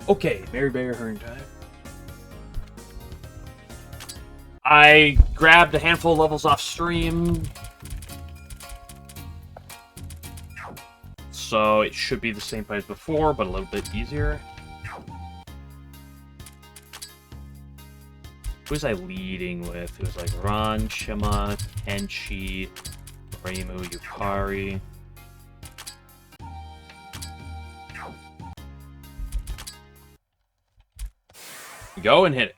Okay, Mary Bear Hearn time. I grabbed a handful of levels off stream. So it should be the same fight as before, but a little bit easier. Who was I leading with? It was like Ron, Shima, Tenchi, Reimu, Yukari. Go and hit it.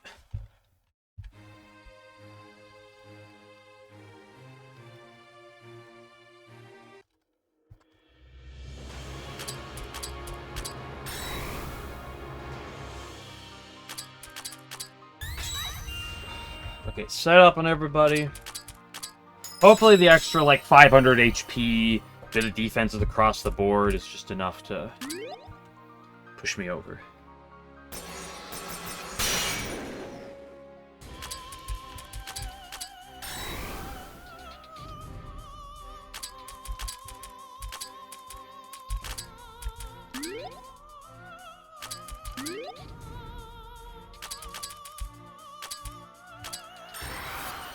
Okay, set up on everybody. Hopefully the extra, like, 500 HP, bit of defenses across the board is just enough to push me over.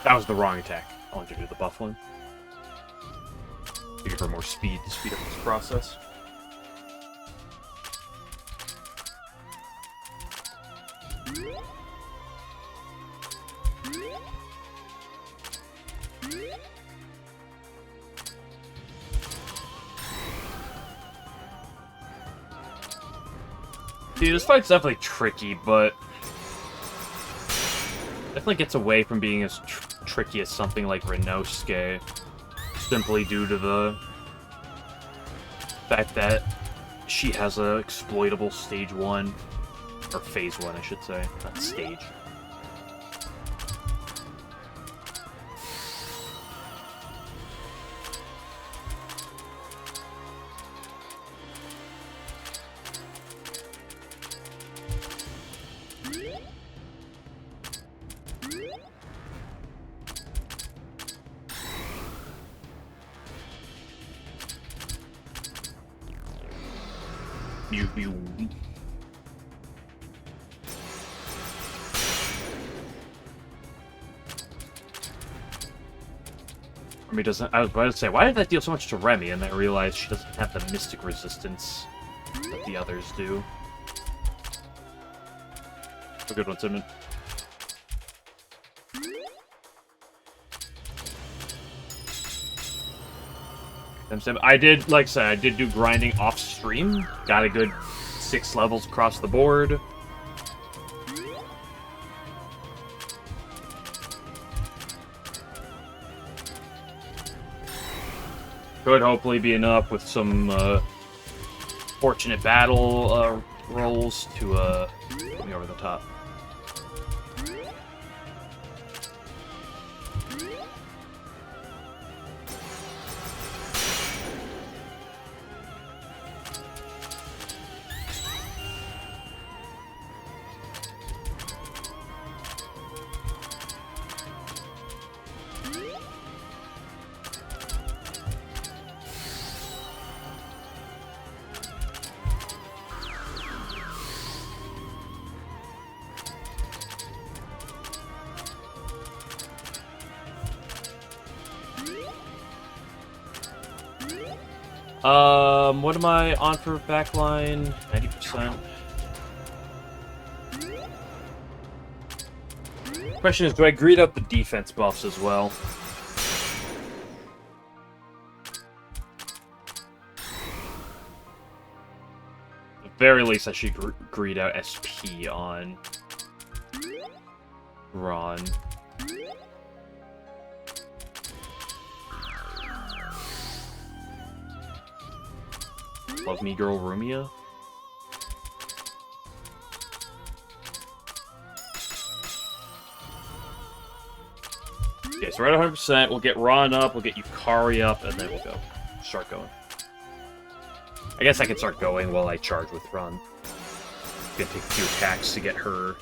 That was the wrong attack. I wanted to do the buff one. To give her more speed to speed up this process. Dude, this fight's definitely tricky, but definitely gets away from being as tricky as something like Renosuke, simply due to the fact that she has a exploitable stage 1, or phase 1 I should say, not stage. Remy doesn't. I was about to say, why did that deal so much to Remy? And then I realized she doesn't have the mystic resistance that the others do. A good one, Simon. I did, like I said, I did do grinding off stream. Got a good 6 levels across the board. Could hopefully be enough with some fortunate battle rolls to put me over the top. What am I on for backline? 90%. Question is, do I greed up the defense buffs as well? At the very least, I should greed out SP on Ron. Love me girl Rumia. Okay, so we're at 100%. We'll get Ron up, we'll get Yukari up, and then we'll go. Start going. I guess I can start going while I charge with Ron. Gonna take a few attacks to get her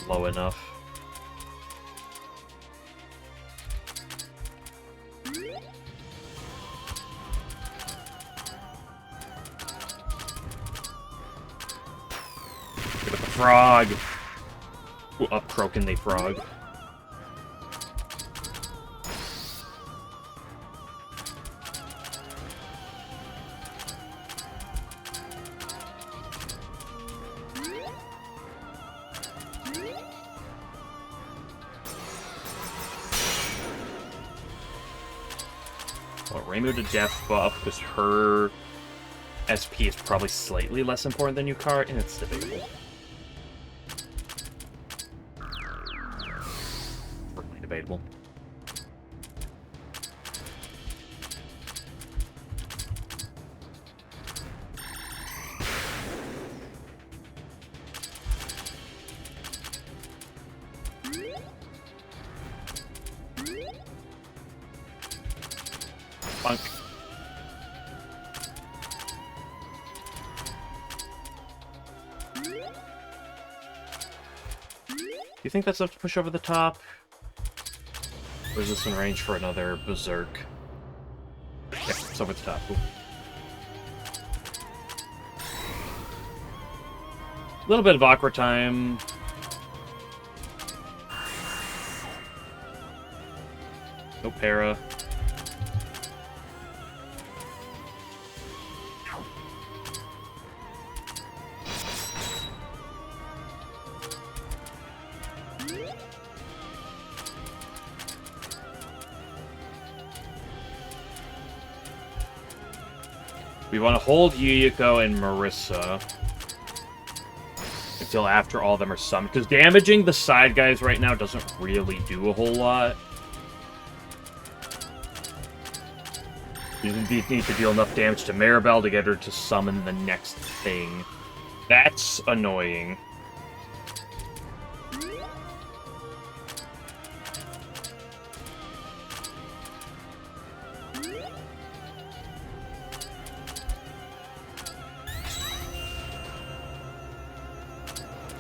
low enough. frog! Ooh, up croaking they frog. Well, Rainbow to death buff, because her SP is probably slightly less important than Yukari, and it's debatable. Certainly debatable. Funk. Do you think that's enough to push over the top? Or is this in range for another Berserk? Yeah, it's over the top. Cool. A little bit of awkward time. No para. We want to hold Yuyuko and Marissa until after all of them are summoned, because damaging the side guys right now doesn't really do a whole lot. You indeed need to deal enough damage to Maribel to get her to summon the next thing. That's annoying.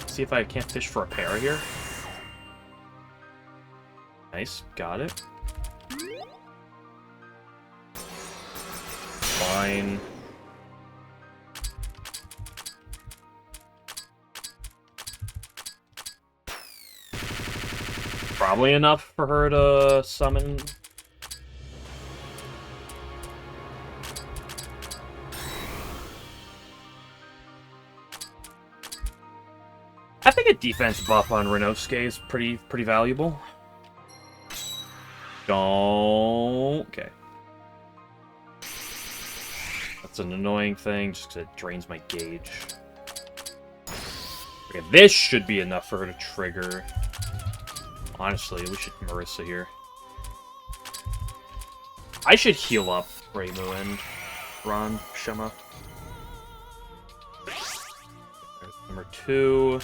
See if I can't fish for a pair here. Nice, got it. Fine. Probably enough for her to summon. I think a defense buff on Renosuke is pretty valuable. Don't... Okay. That's an annoying thing, just because it drains my gauge. Okay, this should be enough for her to trigger. Honestly, we should Marissa here. I should heal up Reimu and Ron Shema. There's number 2.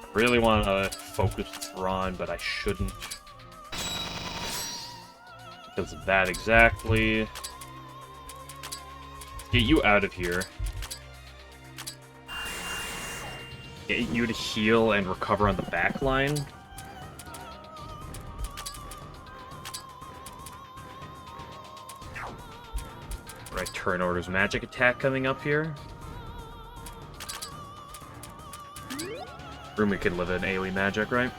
I really want to focus Ron, but I shouldn't. Because of that exactly. Get you out of here. Get you to heal and recover on the back line. Right, turn order's magic attack coming up here. Rumi could live in AoE magic, right?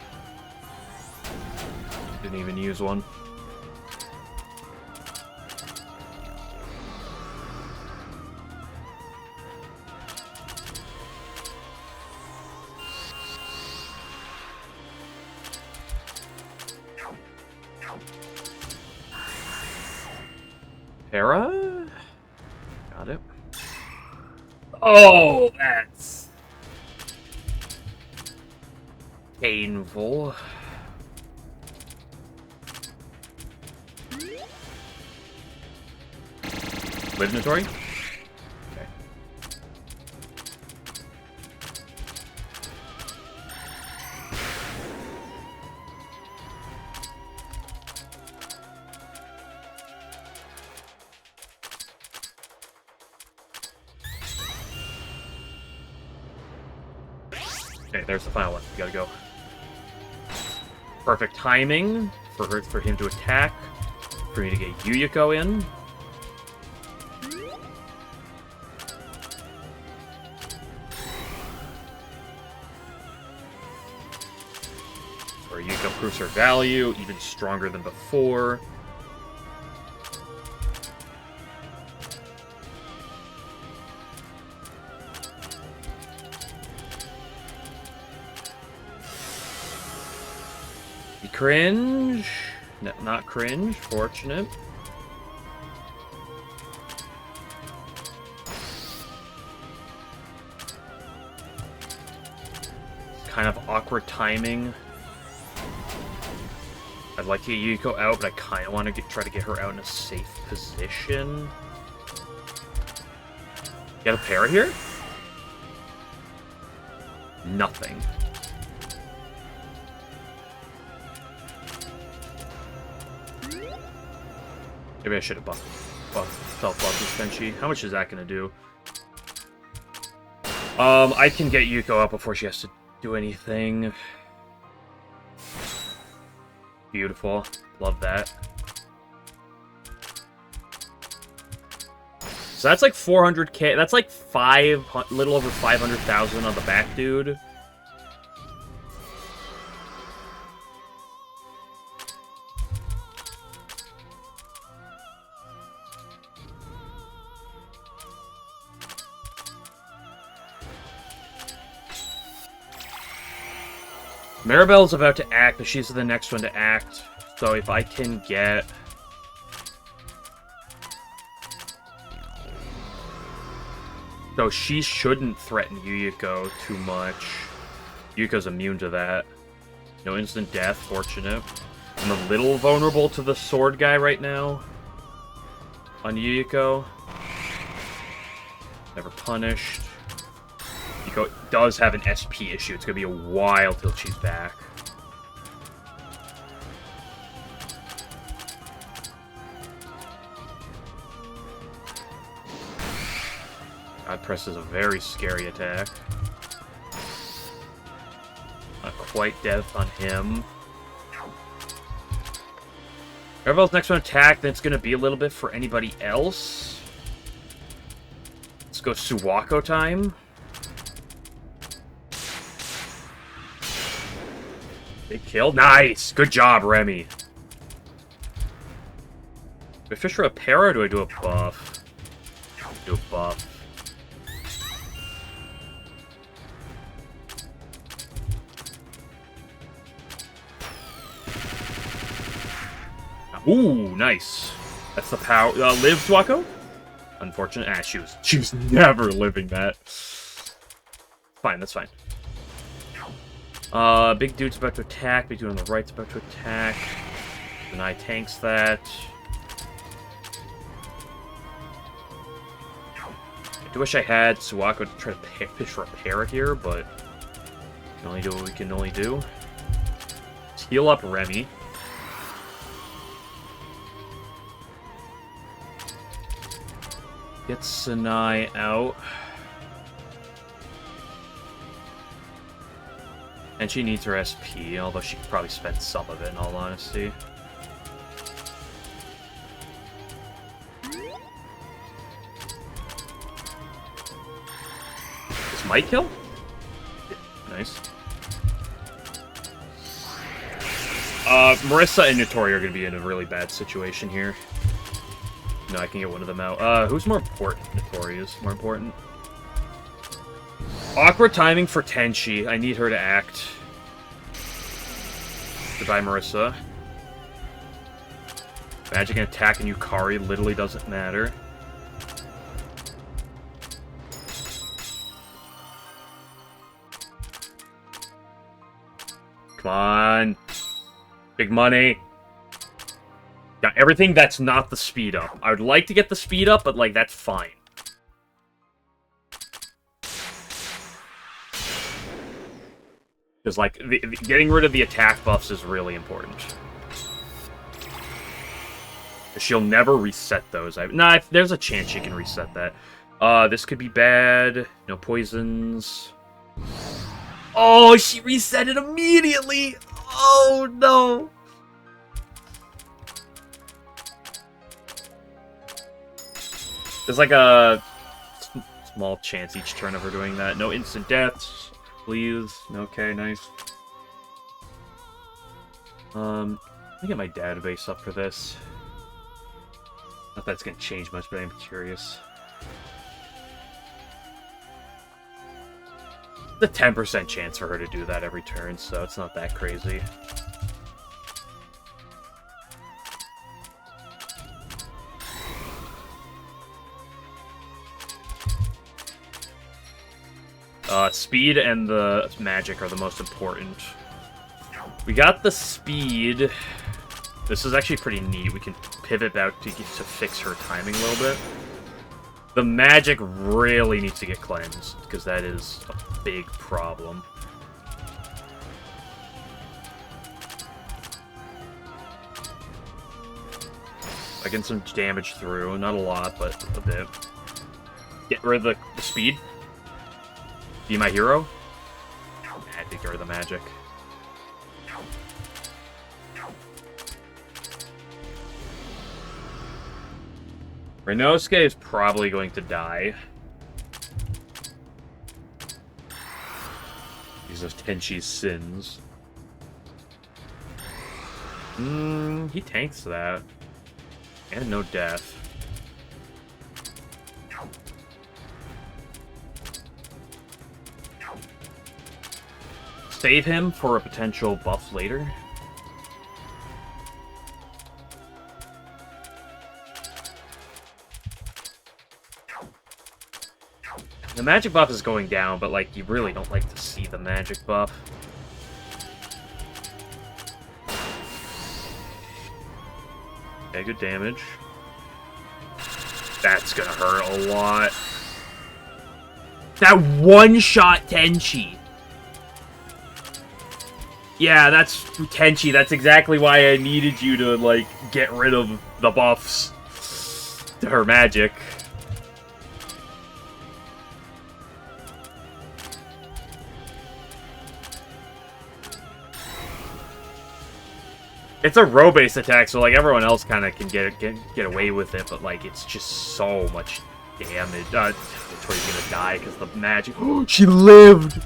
Didn't even use one. Hera? Got it. Oh, that's painful. Inventory? Okay. Okay, there's the final one. We gotta go. Perfect timing for him to attack. For me to get Yuyuko in. improves her value, even stronger than before. Cringe? No, not cringe, fortunate. Kind of awkward timing. I'd like to get Yuko out, but I kind of want to try to get her out in a safe position. Get a pair here? Nothing. Maybe I should have felt buffed with Senshi. How much is that going to do? I can get Yuko out before she has to do anything. Beautiful. Love that. So that's like 400k. That's like little over 500,000 on the back, dude. Maribel's about to act, but she's the next one to act. So if I can get... So she shouldn't threaten Yuyuko too much. Yuyuko's immune to that. No instant death, fortunate. I'm a little vulnerable to the sword guy right now. On Yuyuko. Never punished. Yuyuko does have an SP issue. It's going to be a while till she's back. God Press is a very scary attack. Not quite death on him. Maribel's next one attack, then it's going to be a little bit for anybody else. Let's go Suwako time. Big kill. Nice! Good job, Remy. Do I fish for a pair or do I do a buff? Do a buff. Ooh, nice. That's the power. Live, Suwako? Unfortunate. Ah, she was never living that. Fine, that's fine. Big dude's about to attack. Big dude on the right's about to attack. Deny tanks that. I do wish I had Suwako to try to fish for a pair here, but we can only do what we can only do. Let's heal up Remy. Get Sanai out. And she needs her SP, although she could probably spend some of it, in all honesty. This might kill? Yeah, nice. Marissa and Notori are going to be in a really bad situation here. No, I can get one of them out. Who's more important? Notori is more important. Awkward timing for Tenchi. I need her to act. Goodbye, Marissa. Magic and attack and Yukari literally doesn't matter. Come on. Big money. Got everything that's not the speed up. I would like to get the speed up, but, like, that's fine. Because, like, getting rid of the attack buffs is really important. She'll never reset those. Nah, there's a chance she can reset that. This could be bad. No poisons. Oh, she reset it immediately! Oh, no! There's like a small chance each turn of her doing that. No instant deaths, please. Okay, nice. Let me get my database up for this. Not that's gonna change much, but I'm curious. The 10% chance for her to do that every turn, so it's not that crazy. Speed and the magic are the most important. We got the speed. This is actually pretty neat. We can pivot back to fix her timing a little bit. The magic really needs to get cleansed, because that is a big problem. I get some damage through. Not a lot, but a bit. Get rid of the speed. Be my hero. I take care of the magic. Renosuke is probably going to die. These are Tenchi's sins. He tanks that. And no death. Save him for a potential buff later. The magic buff is going down, but, like, you really don't like to see the magic buff. Okay, good damage. That's gonna hurt a lot. That one-shot Tenchi! Yeah, that's Tenchi. That's exactly why I needed you to, like, get rid of the buffs to her magic. It's a row-based attack, so, like, everyone else kind of can get away with it, but, like, it's just so much damage. Tori's gonna die because the magic... Oh, she lived!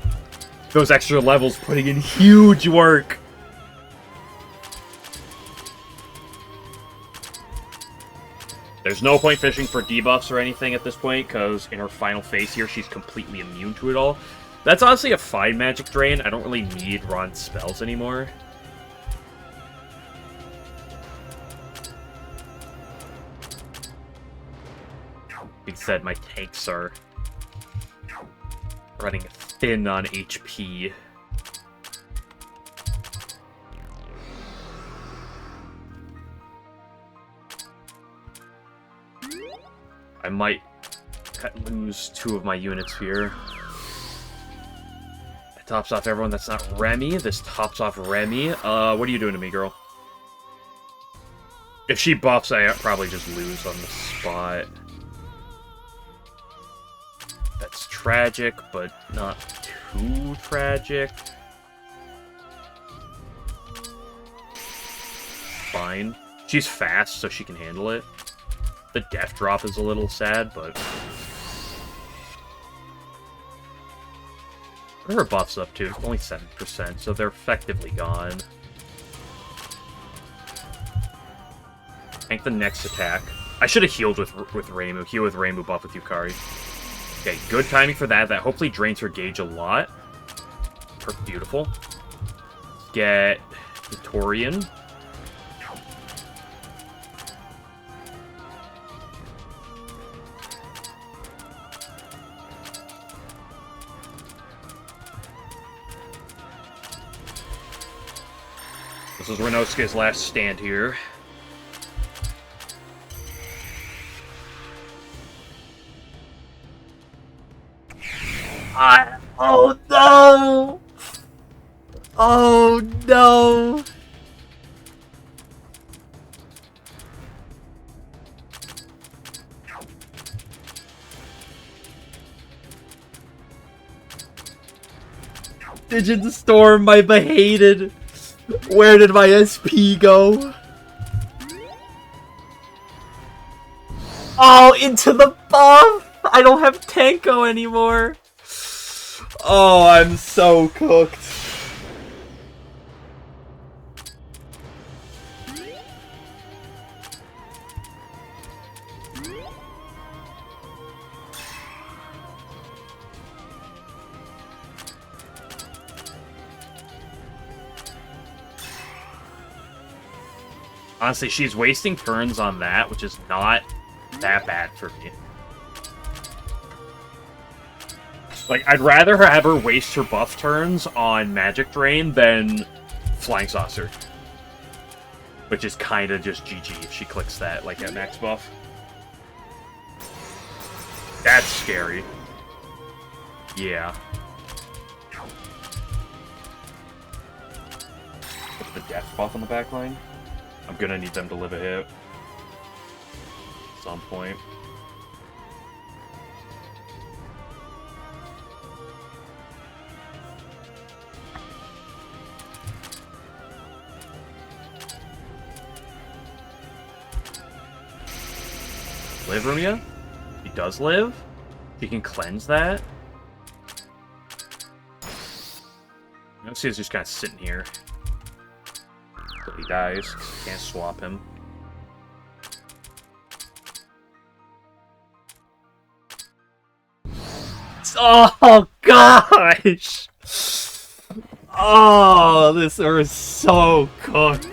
Those extra levels putting in huge work. There's no point fishing for debuffs or anything at this point, because in her final phase here, she's completely immune to it all. That's honestly a fine magic drain. I don't really need Ron's spells anymore. Being said, my tanks are running thin on HP. I might lose 2 of my units here. That tops off everyone that's not Remy. This tops off Remy. What are you doing to me, girl? If she buffs, I probably just lose on the spot. That's tragic, but not too tragic. Fine. She's fast, so she can handle it. The death drop is a little sad, but... What are her buffs up to? It's only 7%, so they're effectively gone. Tank the next attack. I should have healed with Reimu. Heal with Reimu, buff with Yukari. Okay, good timing for that. That hopefully drains her gauge a lot. Beautiful. Get Victorian. This is Renosuke's last stand here. Oh no! Oh no! Digit Storm, my behated! Where did my SP go? Oh, into the buff! I don't have Tenko anymore! Oh, I'm so cooked. Honestly, she's wasting turns on that, which is not that bad for me. Like, I'd rather have her waste her buff turns on Magic Drain than Flying Saucer. Which is kind of just GG if she clicks that, like, at max buff. That's scary. Yeah. What's the death buff on the backline? I'm gonna need them to live a hit. At some point. Live, Rumia? He does live? He can cleanse that? Let's see, he's just kind of sitting here. Until he dies. Can't swap him. Oh, gosh! Oh, this is so cooked.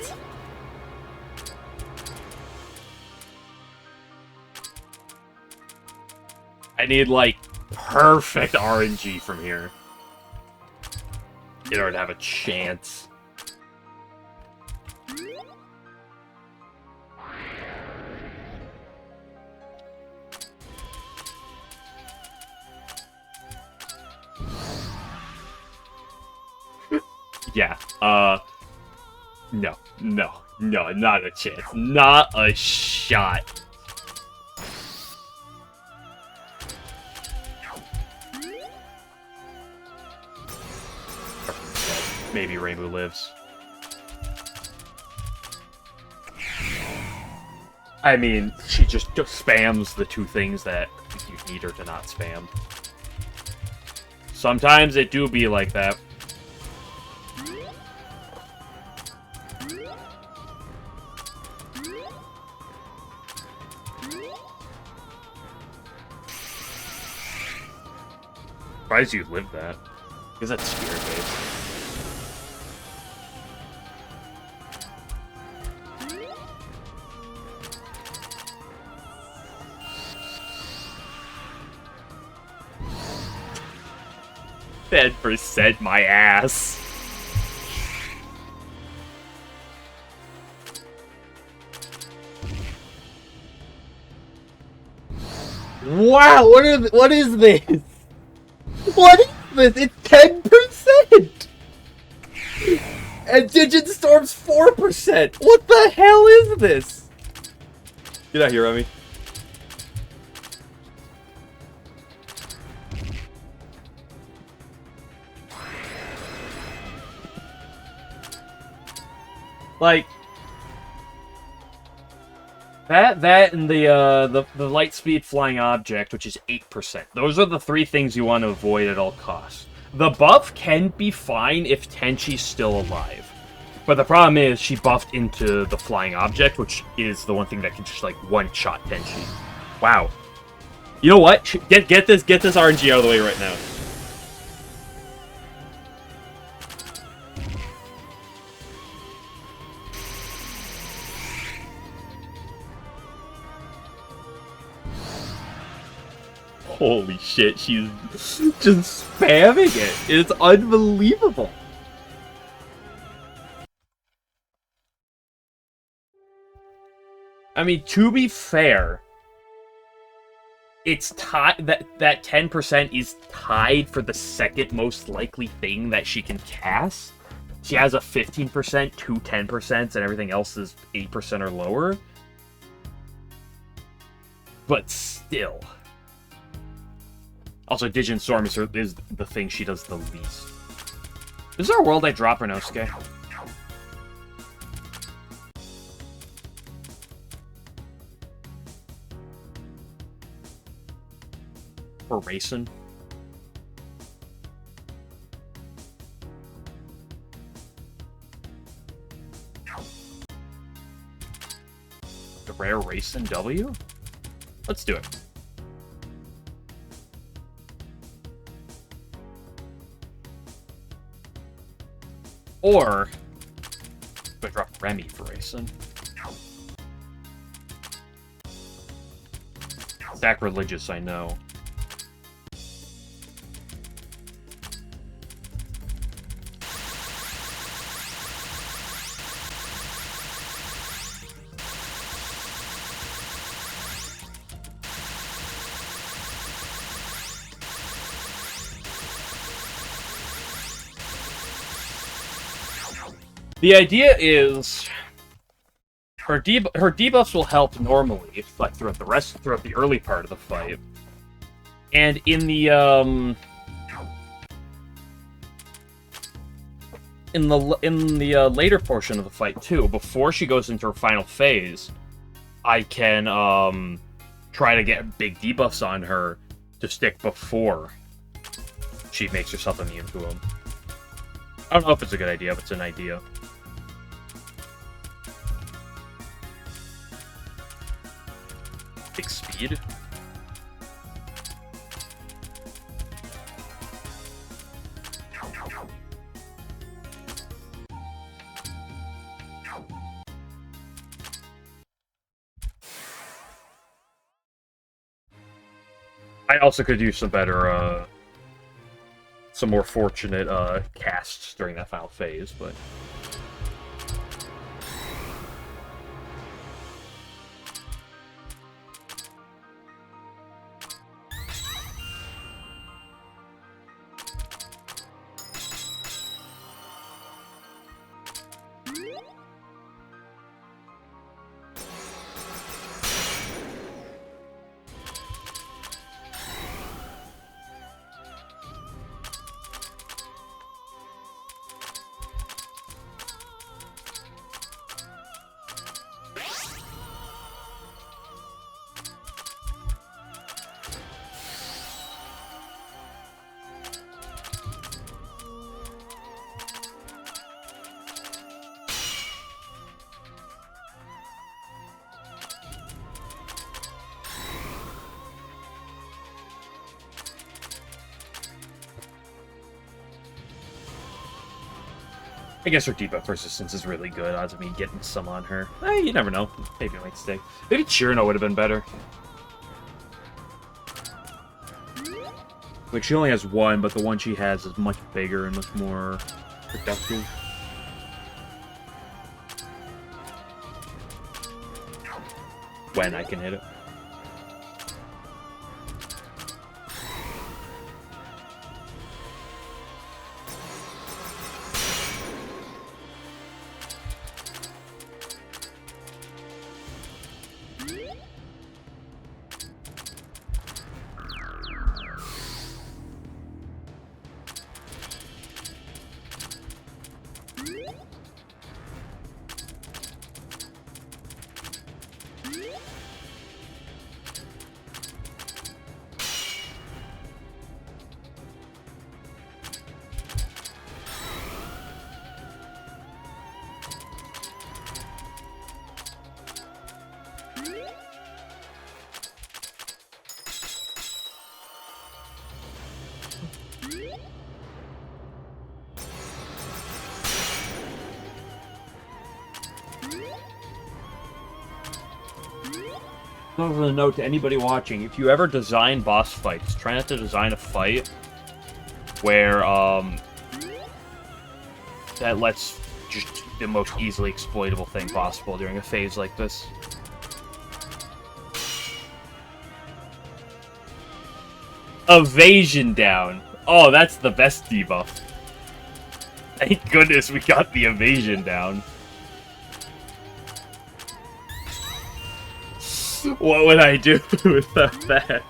I need, like, perfect RNG from here in order to have a chance. Yeah, no, not a chance. Not a shot. Maybe Rainbow lives. I mean, she just spams the two things that you need her to not spam. Sometimes it do be like that. Surprised you lived that. Because that's spirit based. %, my ass. Wow, what is this? What is this? It's 10%! And Digitstorm's 4%! What the hell is this? Get out here, Remy. Like that and the light speed flying object, which is 8%. Those are the three things you want to avoid at all costs. The buff can be fine if Tenchi's still alive, but the problem is she buffed into the flying object, which is the one thing that can just like one-shot Tenchi. Wow. You know what? Get this RNG out of the way right now. Holy shit, she's just spamming it. It's unbelievable. I mean, to be fair, it's tied. That 10% is tied for the second most likely thing that she can cast. She has a 15%, two 10%, and everything else is 8% or lower. But still. Also, Digitstorm is the thing she does the least. Is there a world I drop Renosuke? Or Racing? The rare Racing W? Let's do it. Or, do I drop Remy for Racing? Sacrilegious, I know. The idea is her debuffs will help normally, like throughout the early part of the fight, and in the later portion of the fight too, before she goes into her final phase, I can try to get big debuffs on her to stick before she makes herself immune to them. I don't know if it's a good idea, but it's an idea. Big speed. I also could use some better, some more fortunate casts during that final phase, but... I guess her debuff resistance is really good. Odds of me getting some on her. You never know. Maybe it might stick. Maybe Chirno would have been better. Like, she only has one, but the one she has is much bigger and much more productive. When I can hit it. As a note to anybody watching, if you ever design boss fights, try not to design a fight where that lets just the most easily exploitable thing possible during a phase like this. Evasion down. Oh, that's the best debuff. Thank goodness we got the evasion down. What would I do without that?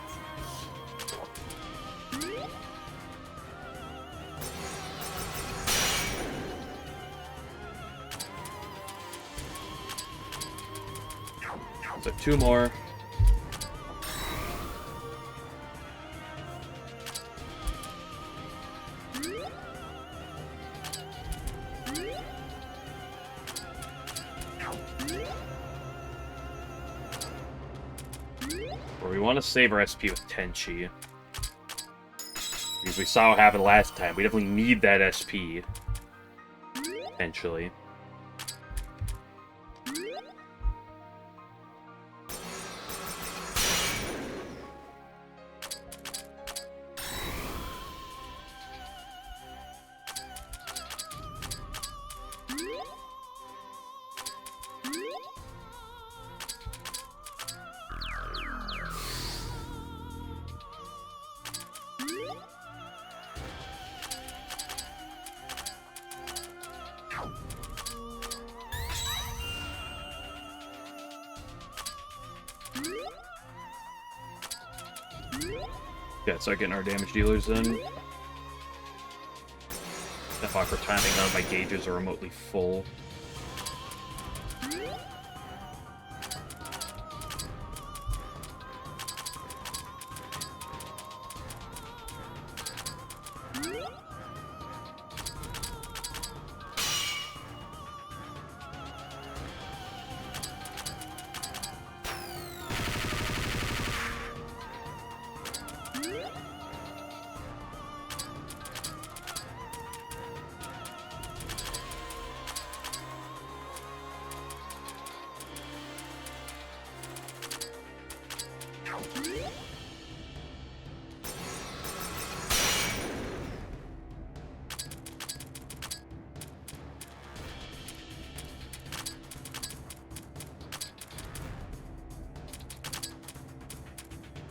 So 2 more. We want to save our SP with Tenchi. Because we saw what happened last time. We definitely need that SP. Potentially. Yeah, start getting our damage dealers in. That awkward timing, none of my gauges are remotely full.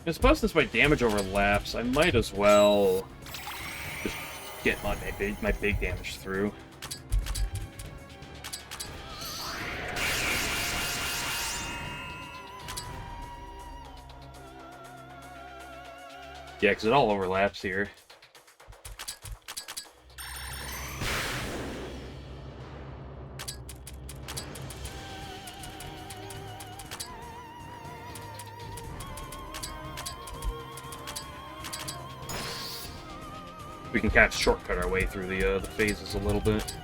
I suppose since my damage overlaps, I might as well just get my big damage through. Yeah, because it all overlaps here. We can kind of shortcut our way through the phases a little bit.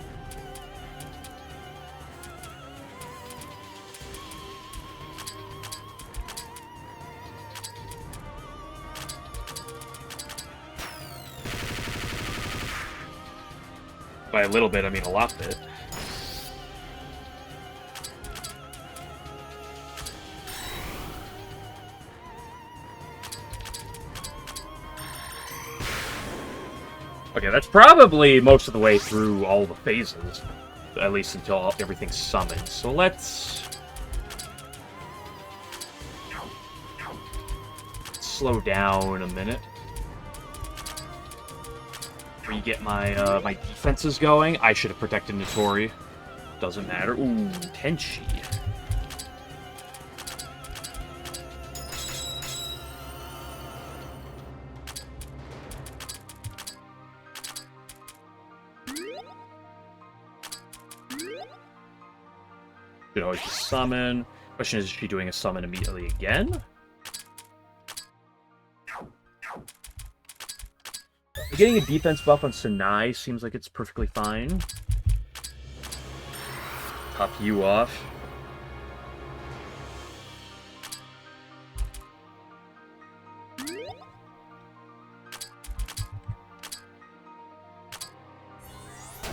By a little bit, I mean a lot bit. Okay, that's probably most of the way through all the phases, at least until everything's summoned. So let's slow down a minute. Re-get my my defenses going. I should have protected Notori. Doesn't matter. Ooh, Tenchi. Could always just summon. Question is she doing a summon immediately again? Getting a defense buff on Sanai seems like it's perfectly fine. Top you off.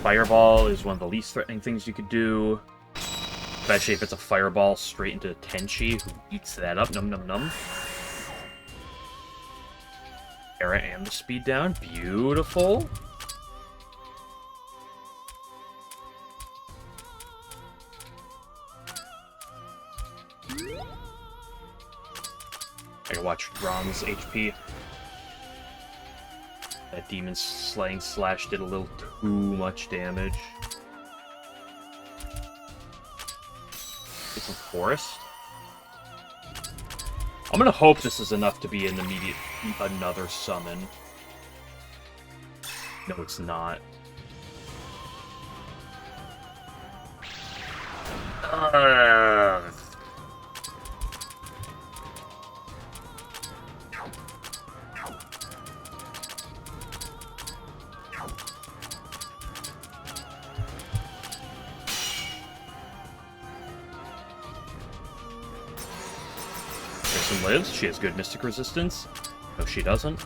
Fireball is one of the least threatening things you could do. Especially if it's a fireball straight into Tenchi, who eats that up. Num num num. Era and the speed down. Beautiful. I can watch Ron's HP. That demon slaying slash did a little too much damage. Get some forest. I'm gonna hope this is enough to be an immediate another summon. No, it's not. Person lives. She has good mystic resistance. No, she doesn't.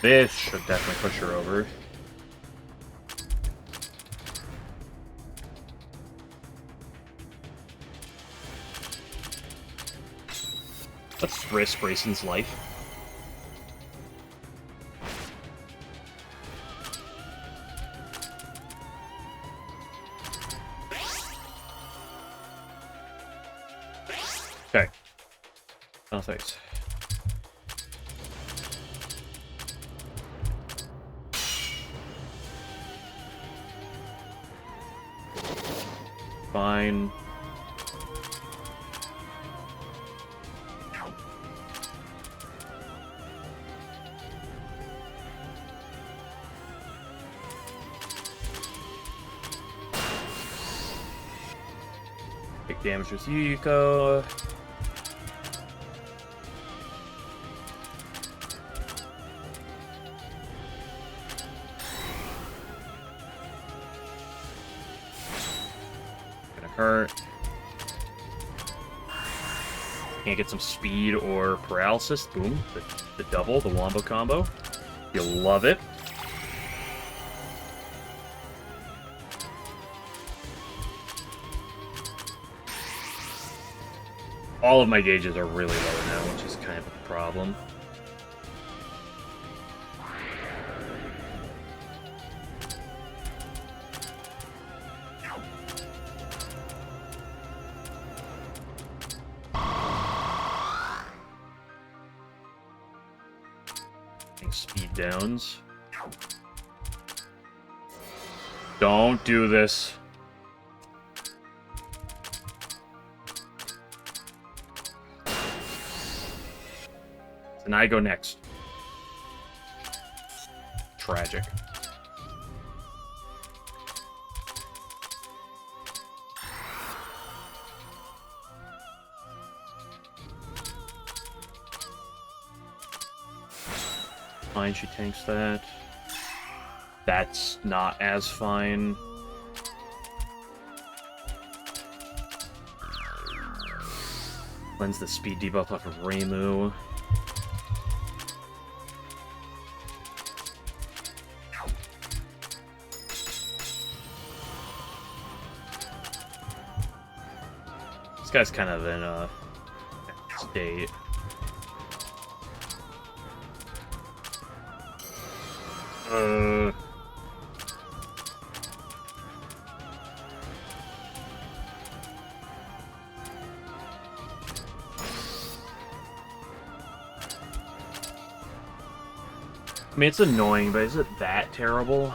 This should definitely push her over. Let's risk Brayson's life. Okay. Oh, thanks. fine. Big damage with Yuko. Hurt. Can't get some speed or paralysis. Boom. The double, the wombo combo. You'll love it. All of my gauges are really low now, which is kind of a problem. Speed downs. Don't do this. And I go next. Tragic. Fine, she tanks that. That's not as fine. Cleanse the speed debuff off of Reimu. This guy's kind of in a state. I mean, it's annoying, but is it that terrible?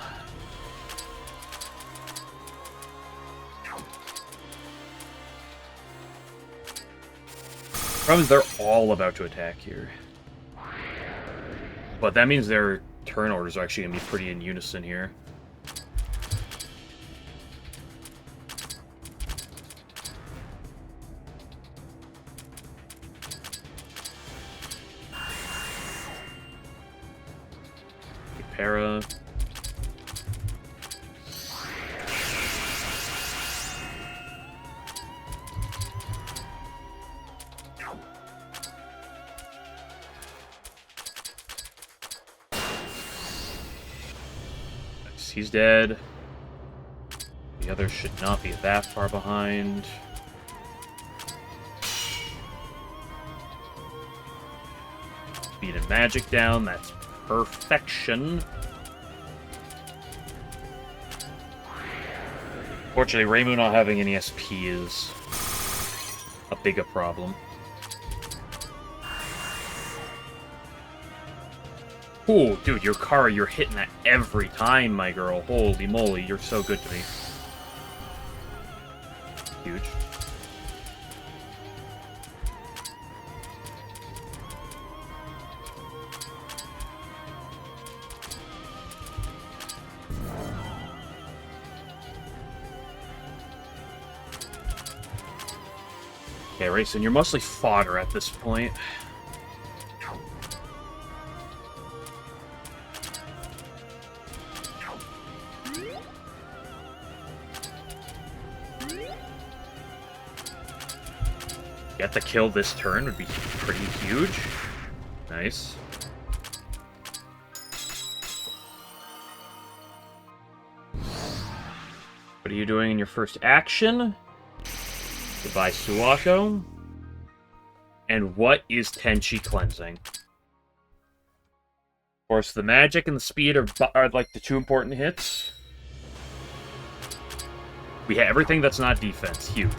Problem is they're all about to attack here. But that means their turn orders are actually going to be pretty in unison here. Para. He's dead. The others should not be that far behind. Speed and magic down. That's perfection. Fortunately, Reimu not having any SP is a bigger problem. Ooh, dude, your Kara, you're hitting that every time, my girl. Holy moly, you're so good to me. Huge. Okay, Rayson, you're mostly fodder at this point. Get the kill this turn would be pretty huge. Nice. What are you doing in your first action? Goodbye, Suwako. And what is Tenchi cleansing? Of course, the magic and the speed are like the two important hits. We have everything that's not defense. Huge.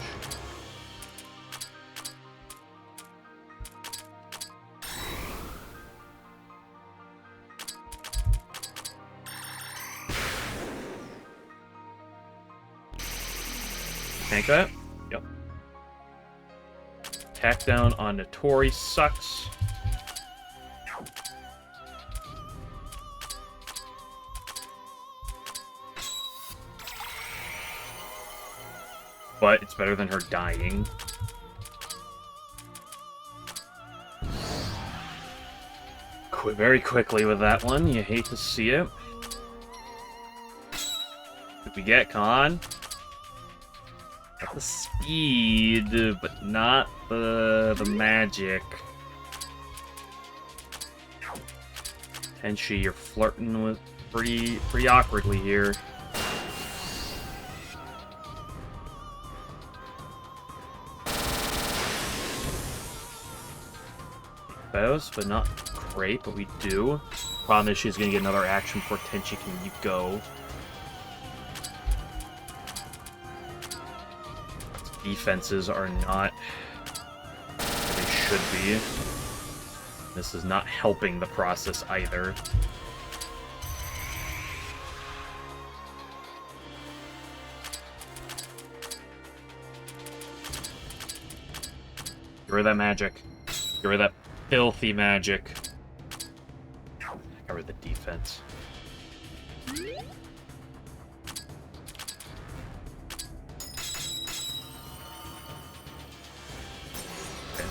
Tank that. Yep. Attack down on Notori sucks. But it's better than her dying. Very quickly with that one. You hate to see it. What we get? Come on. Got the speed, but not the magic. Tenshi, you're flirting with pretty awkwardly here. But not great, but we do. Problem is she's going to get another action before Tenchi can go. Defenses are not where they should be. This is not helping the process either. Get rid of that magic. Get rid of that filthy magic. Got rid of the defense. Okay.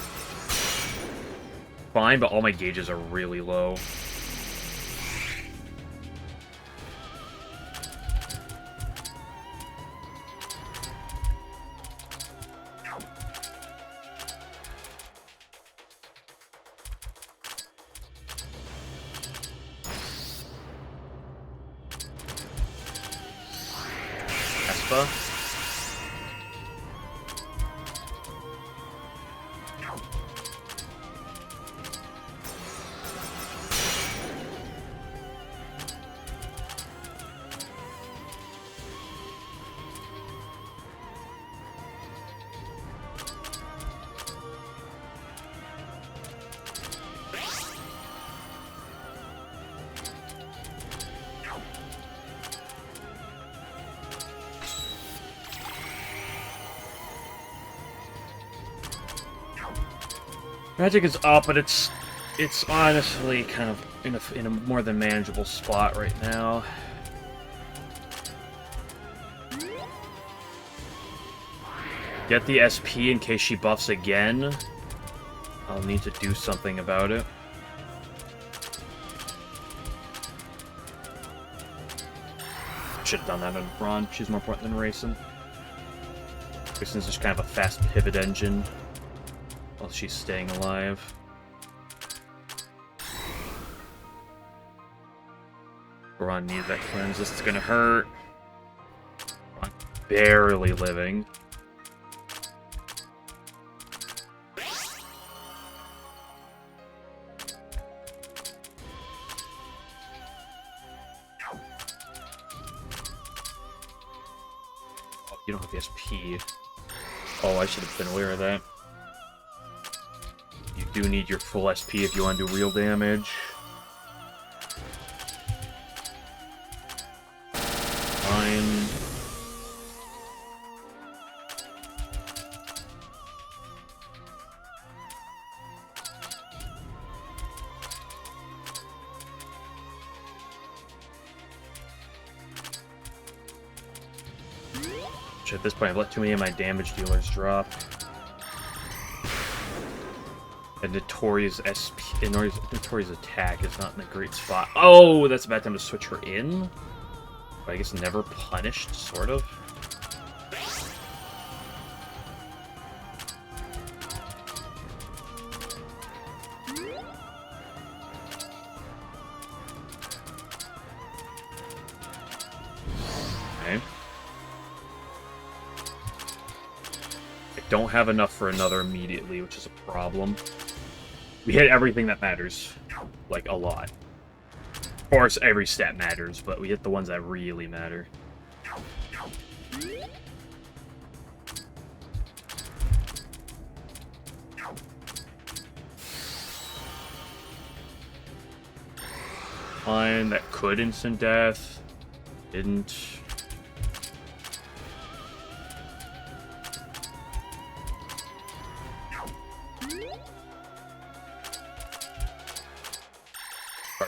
Fine, but all my gauges are really low. Magic is up, but it's honestly kind of in a more than manageable spot right now. Get the SP in case she buffs again. I'll need to do something about it. Should have done that in Braun. She's more important than Racing. Racing's just kind of a fast pivot engine while she's staying alive. Braun needs that cleanse. This is gonna hurt. Braun barely living. Oh, you don't have the SP. Oh, I should have been aware of that. You do need your full SP if you want to do real damage. Fine. Which at this point I've let too many of my damage dealers drop. And Notori's SP, Notori's attack is not in a great spot. Oh, that's a bad time to switch her in. But I guess never punished, sort of. Okay. I don't have enough for another immediately, which is a problem. We hit everything that matters, like, a lot. Of course, every stat matters, but we hit the ones that really matter. Fine, that could instant death. Didn't.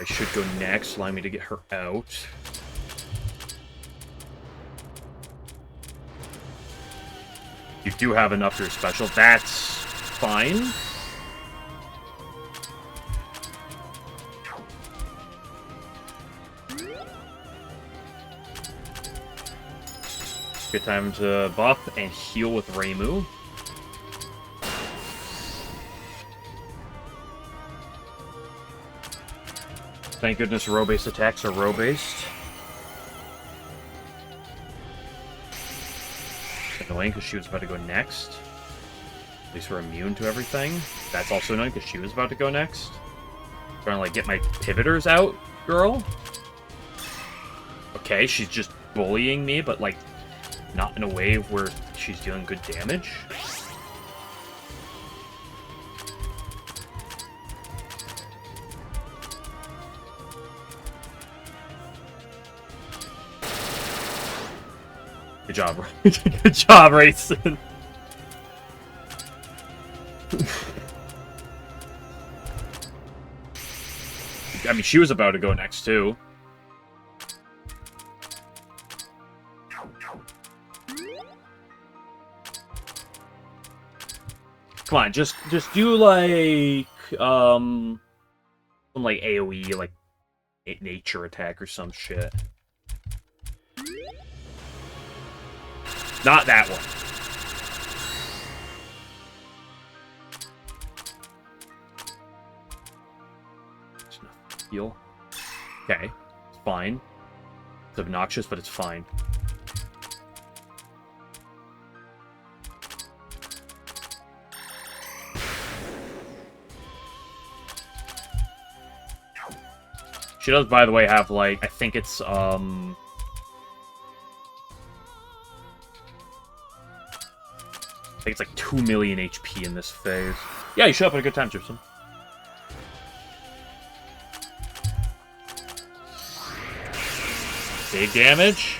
probably should go next, allowing me to get her out. You do have enough for your special. That's fine. Good time to buff and heal with Reimu. Thank goodness row-based attacks are row-based. Annoying because she was about to go next. At least we're immune to everything. That's also annoying because she was about to go next. Trying to like get my pivoters out, girl. Okay, she's just bullying me, but like not in a way where she's dealing good damage. Good job. Good job, Rayson. I mean, she was about to go next, too. Come on, just do, like, some, like, AoE, like, nature attack or some shit. Not that one. Heal. Okay. It's fine. It's obnoxious, but it's fine. She does, by the way, have, like, I think it's, I think it's like 2 million HP in this phase. Yeah, you showed up at a good time, Gypsum. Big damage?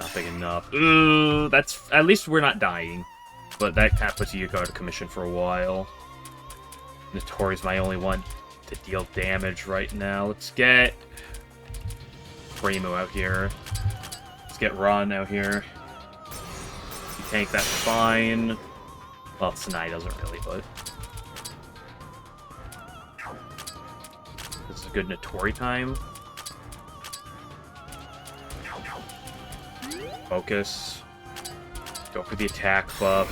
Not big enough. Ooh, that's... At least we're not dying. But that kind of puts Yuko out of commission for a while. Notori's my only one to deal damage right now. Let's get... Reimu out here. Let's get Ron out here. Tank, that's fine. Well, Sanai doesn't really, but... This is a good Notori time. Focus. Go for the attack buff.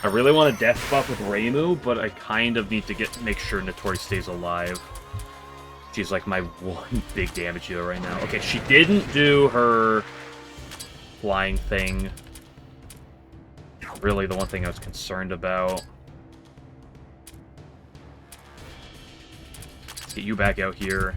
I really want a death buff with Reimu, but I kind of need to make sure Notori stays alive. She's like my one big damage dealer right now. Okay, she didn't do her flying thing. Really the one thing I was concerned about. Let's get you back out here.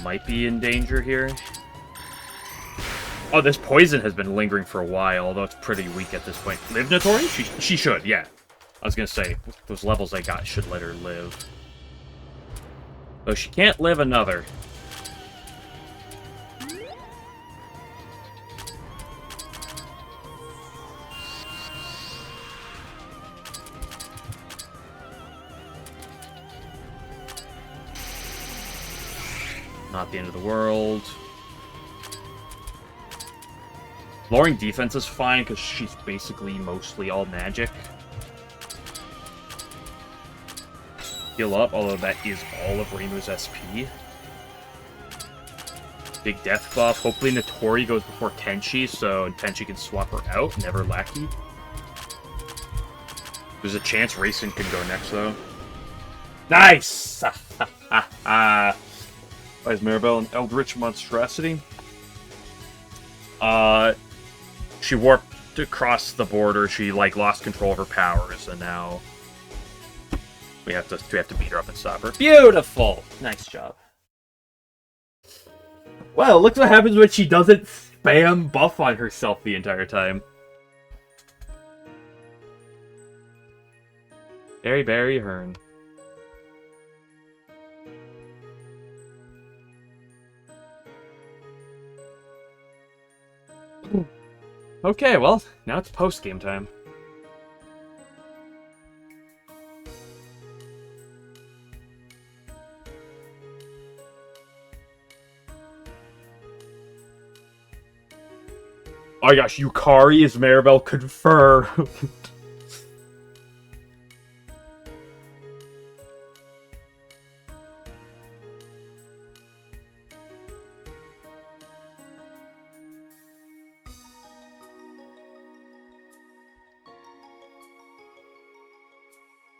Might be in danger here. Oh, this poison has been lingering for a while, although it's pretty weak at this point. Live, Notori? She should, yeah. I was gonna say, those levels I got should let her live. Though she can't live another. Not the end of the world. Lowering defense is fine because she's basically mostly all magic. Heal up, although that is all of Reimu's SP. Big death buff. Hopefully Notori goes before Tenchi, so Tenchi can swap her out. Never lackey. There's a chance Rayson can go next, though. Nice! Is Maribel an Eldritch monstrosity? She warped across the border. She like lost control of her powers, and now we have to beat her up and stop her. Beautiful, nice job. Well, look what happens when she doesn't spam buff on herself the entire time. Berry Hearn. Okay, well, now it's post-game time. Oh my gosh, Yukari is Maribel confirmed.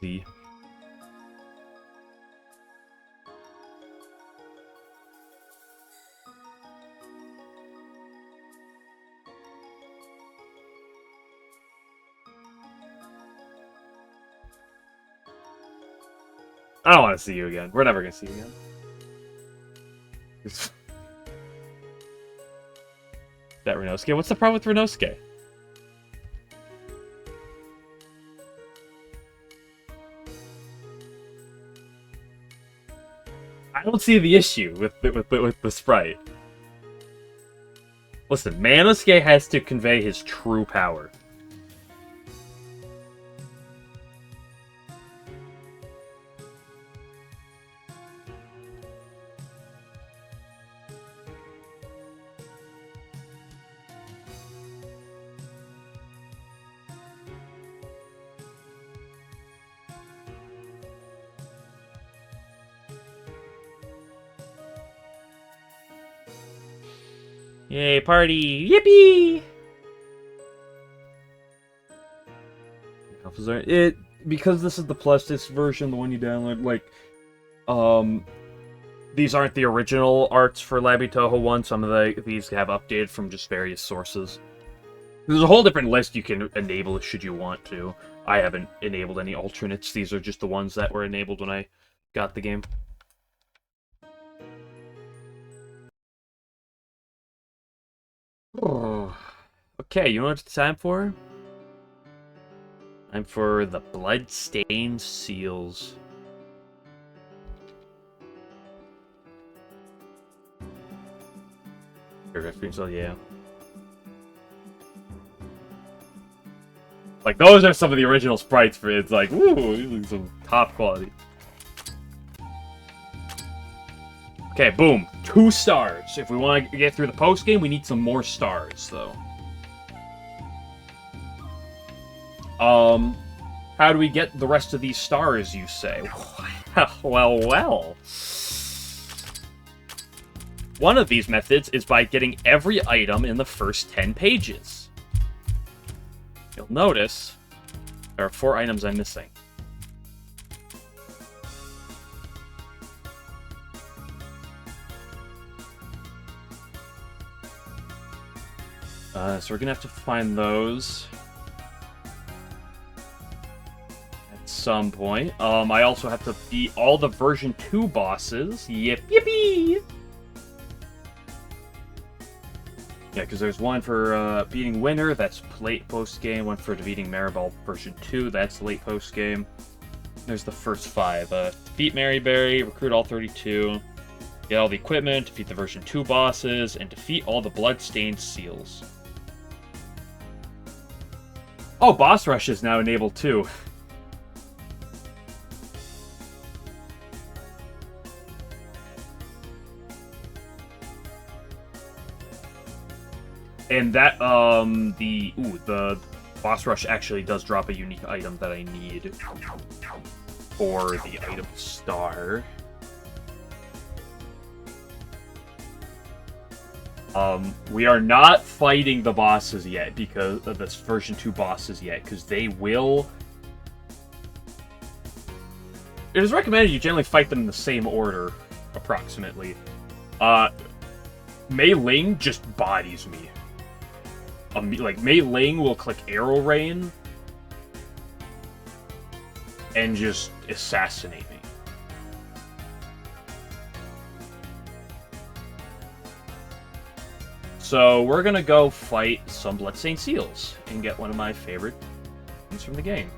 The I don't want to see you again. We're never gonna see you again. That Renosuke? What's the problem with Renosuke? I don't see the issue with the sprite. Listen, Manosuke has to convey his true power. Yay, party! Yippee! Because this is the plus disc version, the one you download, these aren't the original arts for Labyrinth Touhou 1. Some of these have updated from just various sources. There's a whole different list you can enable should you want to. I haven't enabled any alternates. These are just the ones that were enabled when I got the game. Oh. Okay, you know what it's time for? Time for the Bloodstained Seals. Yeah. Like, those are some of the original sprites for it. It's like, ooh, some top quality. Okay, boom. 2 stars. If we want to get through the post-game, we need some more stars, though. How do we get the rest of these stars, you say? Well. One of these methods is by getting every item in the first 10 pages. You'll notice there are 4 items I'm missing. So we're gonna have to find those at some point. I also have to beat all the version 2 bosses. Yippee! Yeah, because there's one for beating Winter, that's late post-game. One for defeating Maribel version 2, that's late post-game. There's the first 5. Defeat Maryberry, recruit all 32, get all the equipment, defeat the version 2 bosses, and defeat all the Bloodstained Seals. Oh, Boss Rush is now enabled too. And that, the Boss Rush actually does drop a unique item that I need for the item star. We are not fighting the bosses yet, because of this version 2 bosses yet, because they will... It is recommended you generally fight them in the same order, approximately. Mei Ling just bodies me. Like, Mei Ling will click Arrow Rain and just assassinate me. So we're gonna go fight some Bloodstained Seals and get one of my favorite things from the game.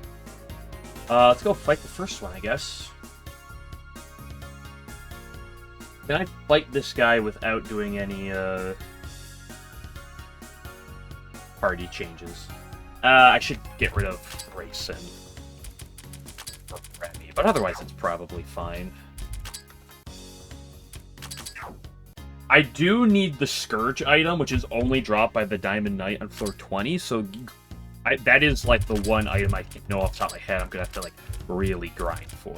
Let's go fight the first one, I guess. Can I fight this guy without doing any, party changes. I should get rid of Grayson. Or Remy, but otherwise it's probably fine. I do need the Scourge item, which is only dropped by the Diamond Knight on floor 20, so that is, like, the one item I know off the top of my head I'm gonna have to, like, really grind for.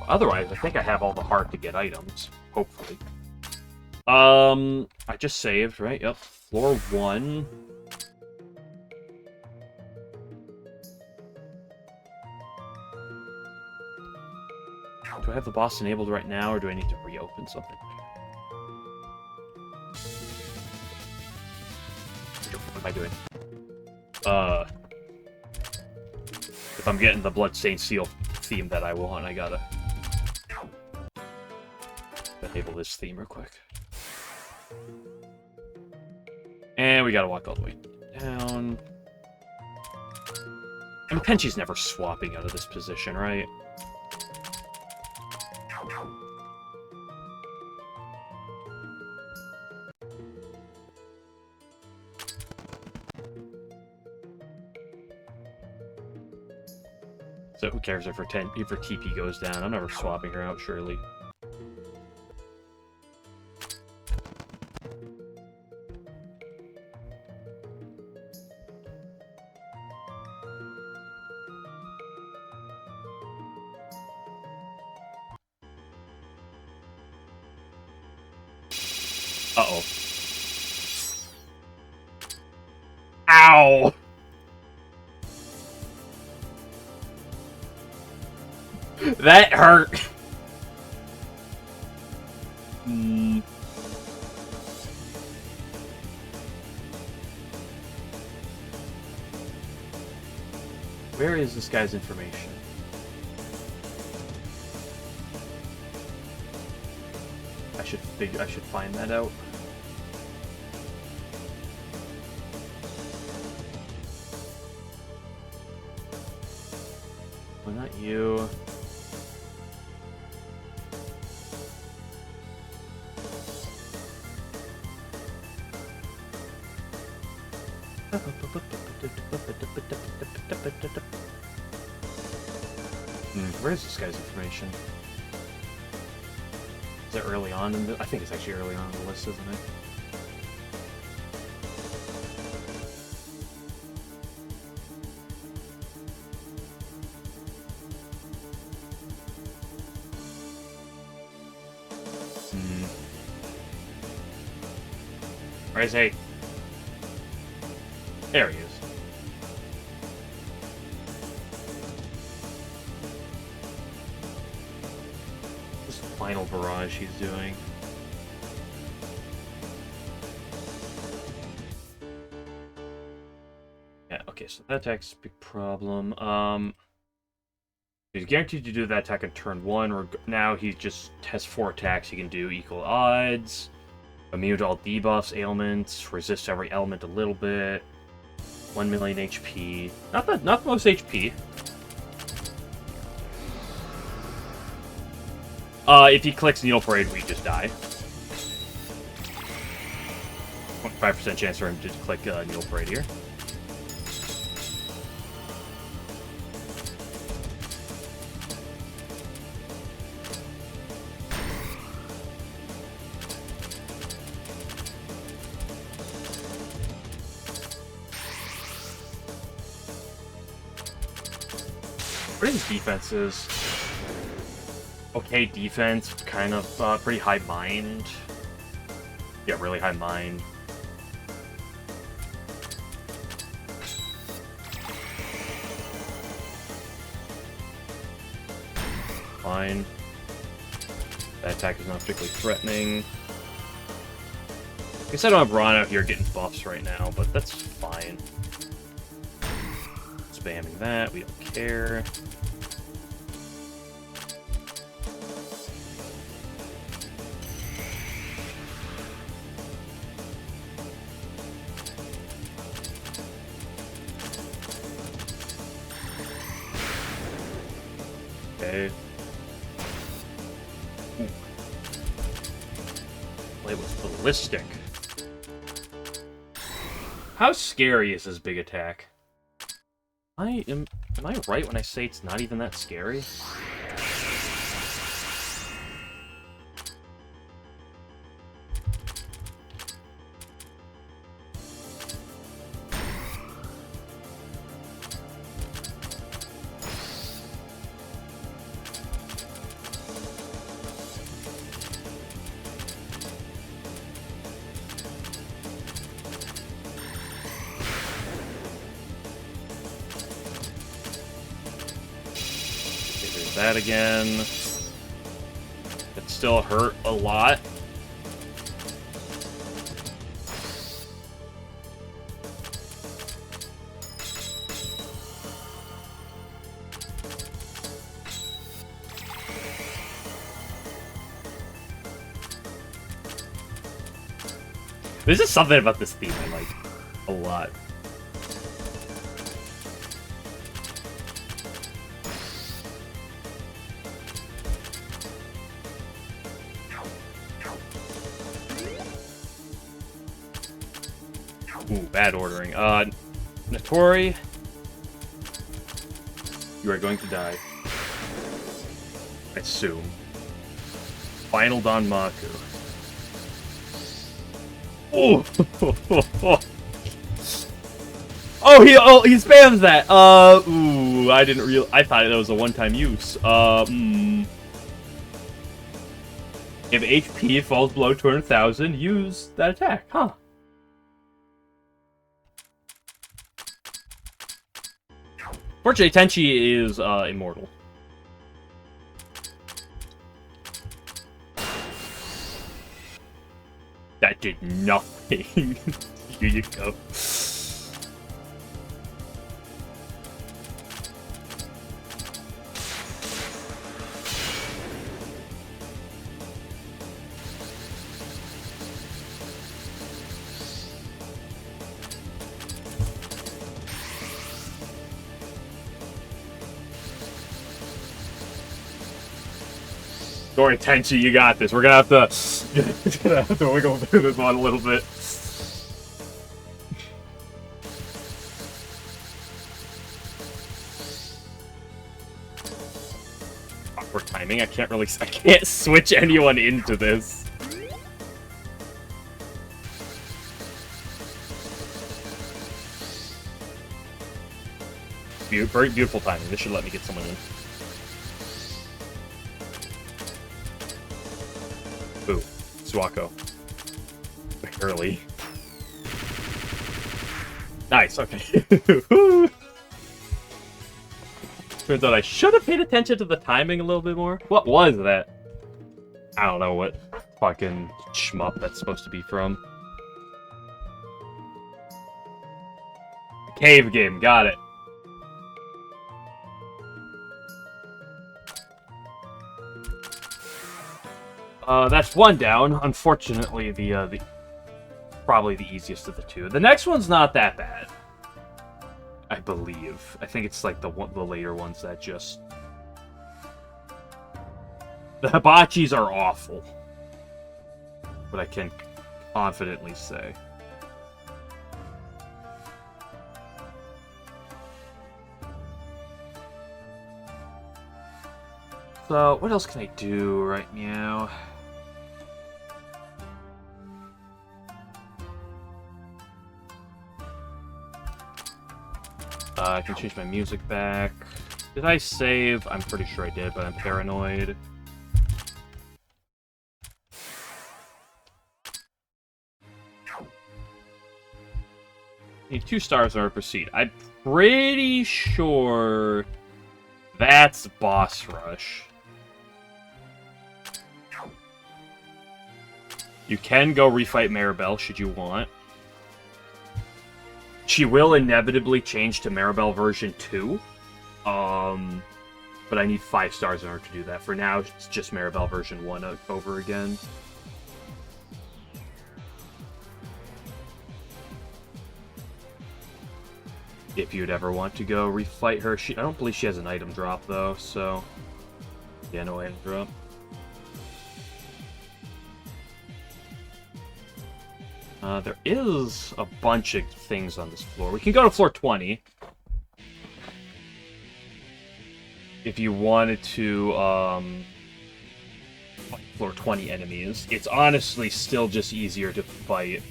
Otherwise, I think I have all the hard-to-get items, hopefully. I just saved, right? Yep, floor 1. Do I have the boss enabled right now, or do I need to reopen something? What am I doing? If I'm getting the Bloodstained Seal theme that I want, I gotta enable this theme real quick. And we gotta walk all the way down. I mean, Tenchi's never swapping out of this position, right? So who cares if her TP goes down? I'm never swapping her out, surely. Uh-oh. Ow! That hurt! Where is this guy's information? I should find that out. Well, not you. Where's this guy's information? Is it early on in the... I think it's actually early on in the list, isn't it? Where is he? There he is. This final barrage he's doing. Yeah, okay, so that attack's a big problem. He's guaranteed to do that attack on turn 1. Now he just has 4 attacks he can do, equal odds. Immune to all debuffs, ailments, resist every element a little bit. 1 million HP. Not the most HP. If he clicks Needle Parade, we just die. 25% chance for him to click Needle Parade here. What are his defenses? Okay defense, kind of pretty high mind. Yeah, really high mind. Fine. That attack is not particularly threatening. I guess I don't have Ron out here getting buffs right now, but that's fine. Spamming that, we don't care. Okay. Ooh. It was ballistic. How scary is this big attack? Am I right when I say it's not even that scary? That again. It still hurt a lot. There's just something about this theme I like a lot. Ooh, bad ordering. Notori, you are going to die. I assume. Final Don Maku. Oh! he spams that. Ooh, I thought that was a one-time use. If HP falls below 200,000, use that attack, huh? Fortunately, Tenchi is immortal. That did nothing. Here you go. Sorry, Tenchi, you got this. We're gonna have to wiggle through this one a little bit. Awkward timing. I can't switch anyone into this. Very beautiful timing. This should let me get someone in. Ooh, Suako. Barely. Nice, okay. Turns out I should have paid attention to the timing a little bit more. What was that? I don't know what fucking shmup that's supposed to be from. Cave game, got it. That's one down. Unfortunately, the probably the easiest of the two. The next one's not that bad, I believe. I think it's like the later ones that just the hibachis are awful, but I can confidently say. So, what else can I do right now? I can change my music back. Did I save? I'm pretty sure I did, but I'm paranoid. Need 2 stars in order to proceed. I'm pretty sure that's Boss Rush. You can go refight Maribel should you want. She will inevitably change to Maribel version 2. But I need 5 stars in order to do that. For now, it's just Maribel version 1 over again. If you'd ever want to go refight her. I don't believe she has an item drop, though, so Yeah, no item drop. There is a bunch of things on this floor. We can go to floor 20. If you wanted to, fight floor 20 enemies. It's honestly still just easier to fight,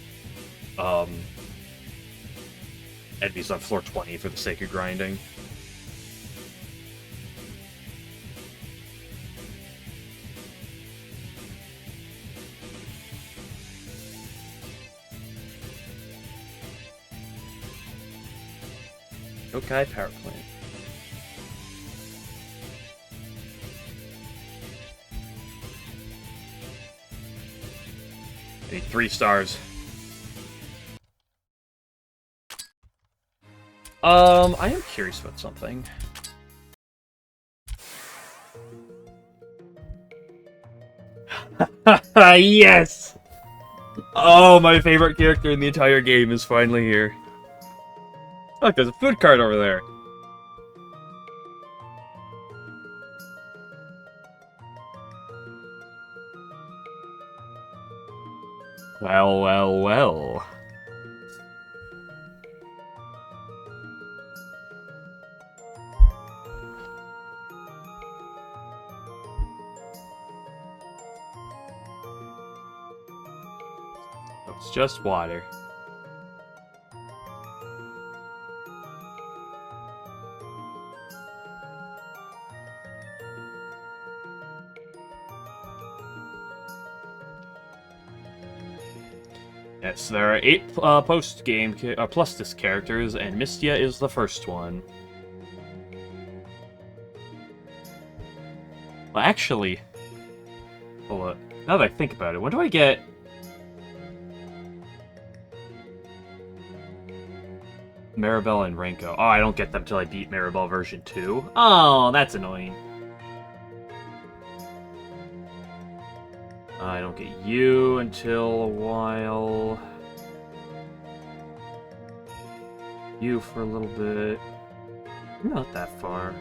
enemies on floor 20 for the sake of grinding. Okay, power plant. I need 3 stars. I am curious about something. Yes! Oh, my favorite character in the entire game is finally here. Look, there's a food cart over there. Well, well, well. It's just water. Yes, there are 8 post-game plus disc characters, and Mystia is the first one. Well, actually, hold up. Now that I think about it, when do I get? Maribel and Renko. Oh, I don't get them till I beat Maribel version 2. Oh, that's annoying. I don't get you until a while. You for a little bit. Not that far.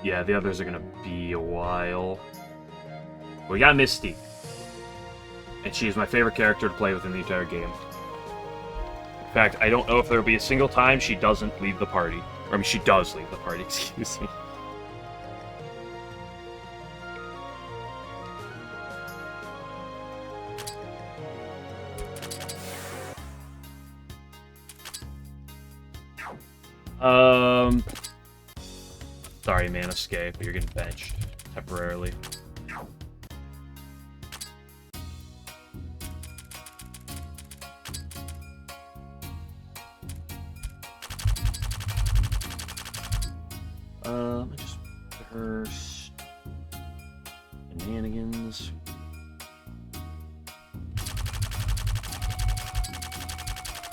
Yeah, the others are gonna be a while. We got Misty. And she's my favorite character to play with in the entire game. In fact, I don't know if there'll be a single time she doesn't leave the party. Or, I mean, she does leave the party, excuse me. Sorry, man, escape, but you're getting benched temporarily. Just her shenanigans.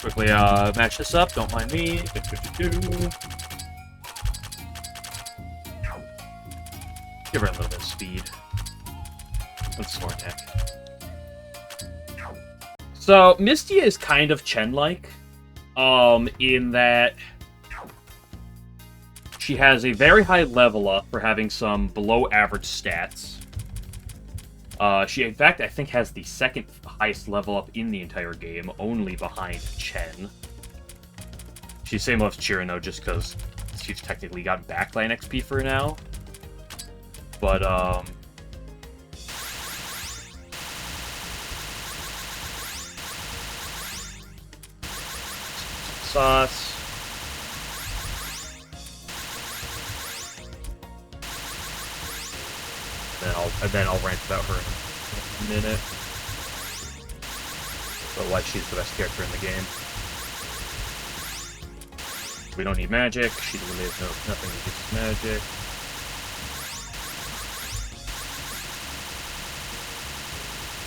Quickly, match this up, don't mind me. Give her a little bit of speed. Let's score attack. So, Mystia is kind of Chen-like, in that she has a very high level up for having some below average stats. She, in fact, I think has the second highest level up in the entire game, only behind Chen. She's same level as Chirino just because she's technically got backline XP for now. But, sauce. And then I'll rant about her in a minute. But why she's the best character in the game. We don't need magic. She really has nothing to do with magic.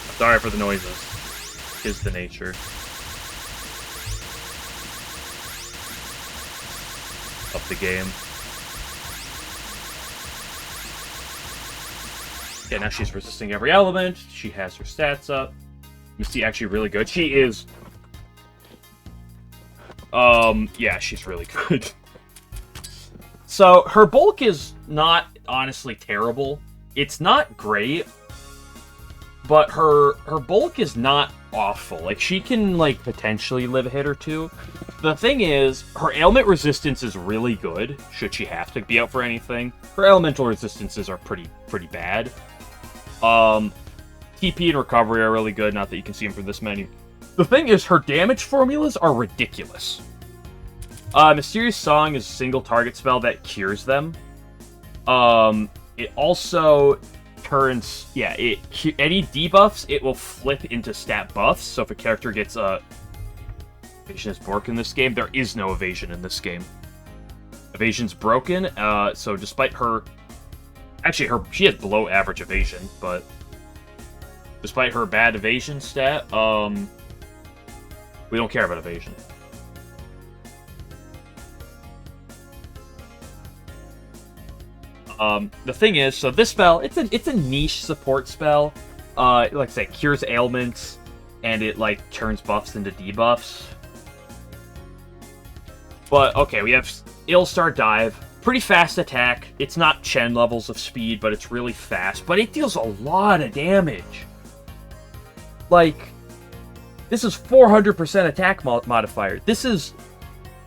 I'm sorry for the noises. Is the nature of the game. Yeah, now she's resisting every element. She has her stats up. Misty actually really good. She is. Yeah, she's really good. So, her bulk is not honestly terrible. It's not great, but her bulk is not awful. Like, she can, like, potentially live a hit or two. The thing is, her ailment resistance is really good, should she have to be out for anything. Her elemental resistances are pretty bad. TP and recovery are really good, not that you can see them from this menu. The thing is, her damage formulas are ridiculous. Mysterious Song is a single target spell that cures them. It also turns, any debuffs, it will flip into stat buffs. So if a character gets evasion is broken in this game, there is no evasion in this game. Evasion's broken, so despite her... Actually, she has below average evasion, but... Despite her bad evasion stat, we don't care about evasion. The thing is, so this spell, it's a niche support spell. Like I said, cures ailments, and it, like, turns buffs into debuffs. But, okay, we have Illstar Dive. Pretty fast attack. It's not Chen levels of speed, but it's really fast. But it deals a lot of damage. Like, this is 400% attack modifier. This is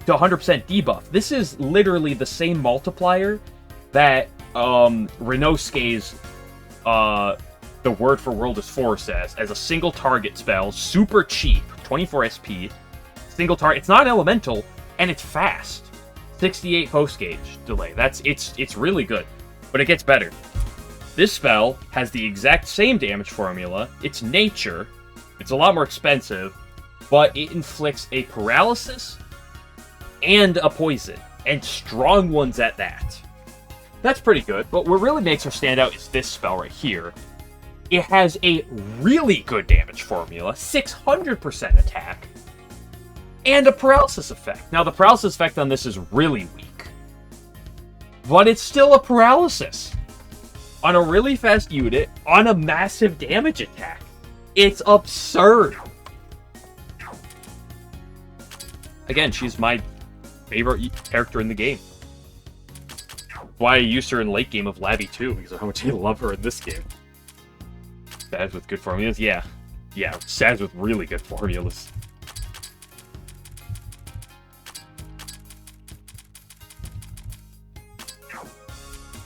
to 100% debuff. This is literally the same multiplier that Renosuke's The Word for World is 4 says, as a single target spell, super cheap, 24 SP, single target. It's not elemental, and it's fast. 68 post gauge delay. It's really good, but it gets better. This spell has the exact same damage formula. It's nature. It's a lot more expensive, but it inflicts a paralysis and a poison, and strong ones at that. That's pretty good, but what really makes her stand out is this spell right here. It has a really good damage formula, 600% attack, and a paralysis effect. Now, the paralysis effect on this is really weak, but it's still a paralysis on a really fast unit on a massive damage attack. It's absurd. Again, she's my favorite character in the game. Why I used her in late game of Labby 2, because of how much I love her in this game. Sads with good formulas? Yeah, Sads with really good formulas.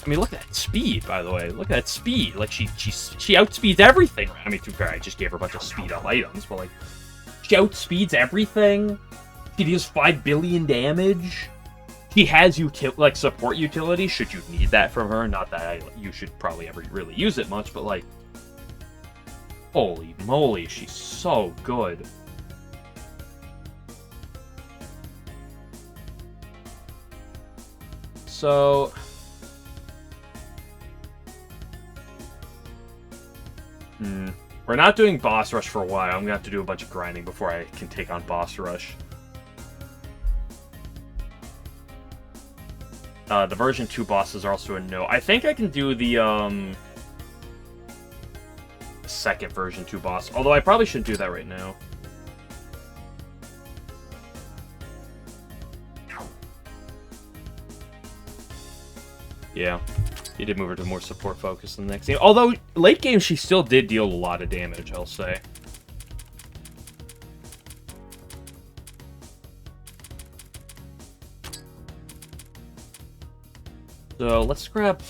I mean, look at that speed, by the way. Look at that speed. Like, she outspeeds everything. I mean, to be fair, I just gave her a bunch of speed up items, but, like, she outspeeds everything. She deals 5 billion damage. He has support utility, should you need that from her. Not that you should probably ever really use it much, but, like, holy moly, she's so good. So... We're not doing boss rush for a while. I'm gonna have to do a bunch of grinding before I can take on boss rush. The version 2 bosses are also a no. I think I can do the second version 2 boss, although I probably shouldn't do that right now. Yeah. He did move her to more support focus in the next game. Although, late game, she still did deal a lot of damage, I'll say. So, let's grab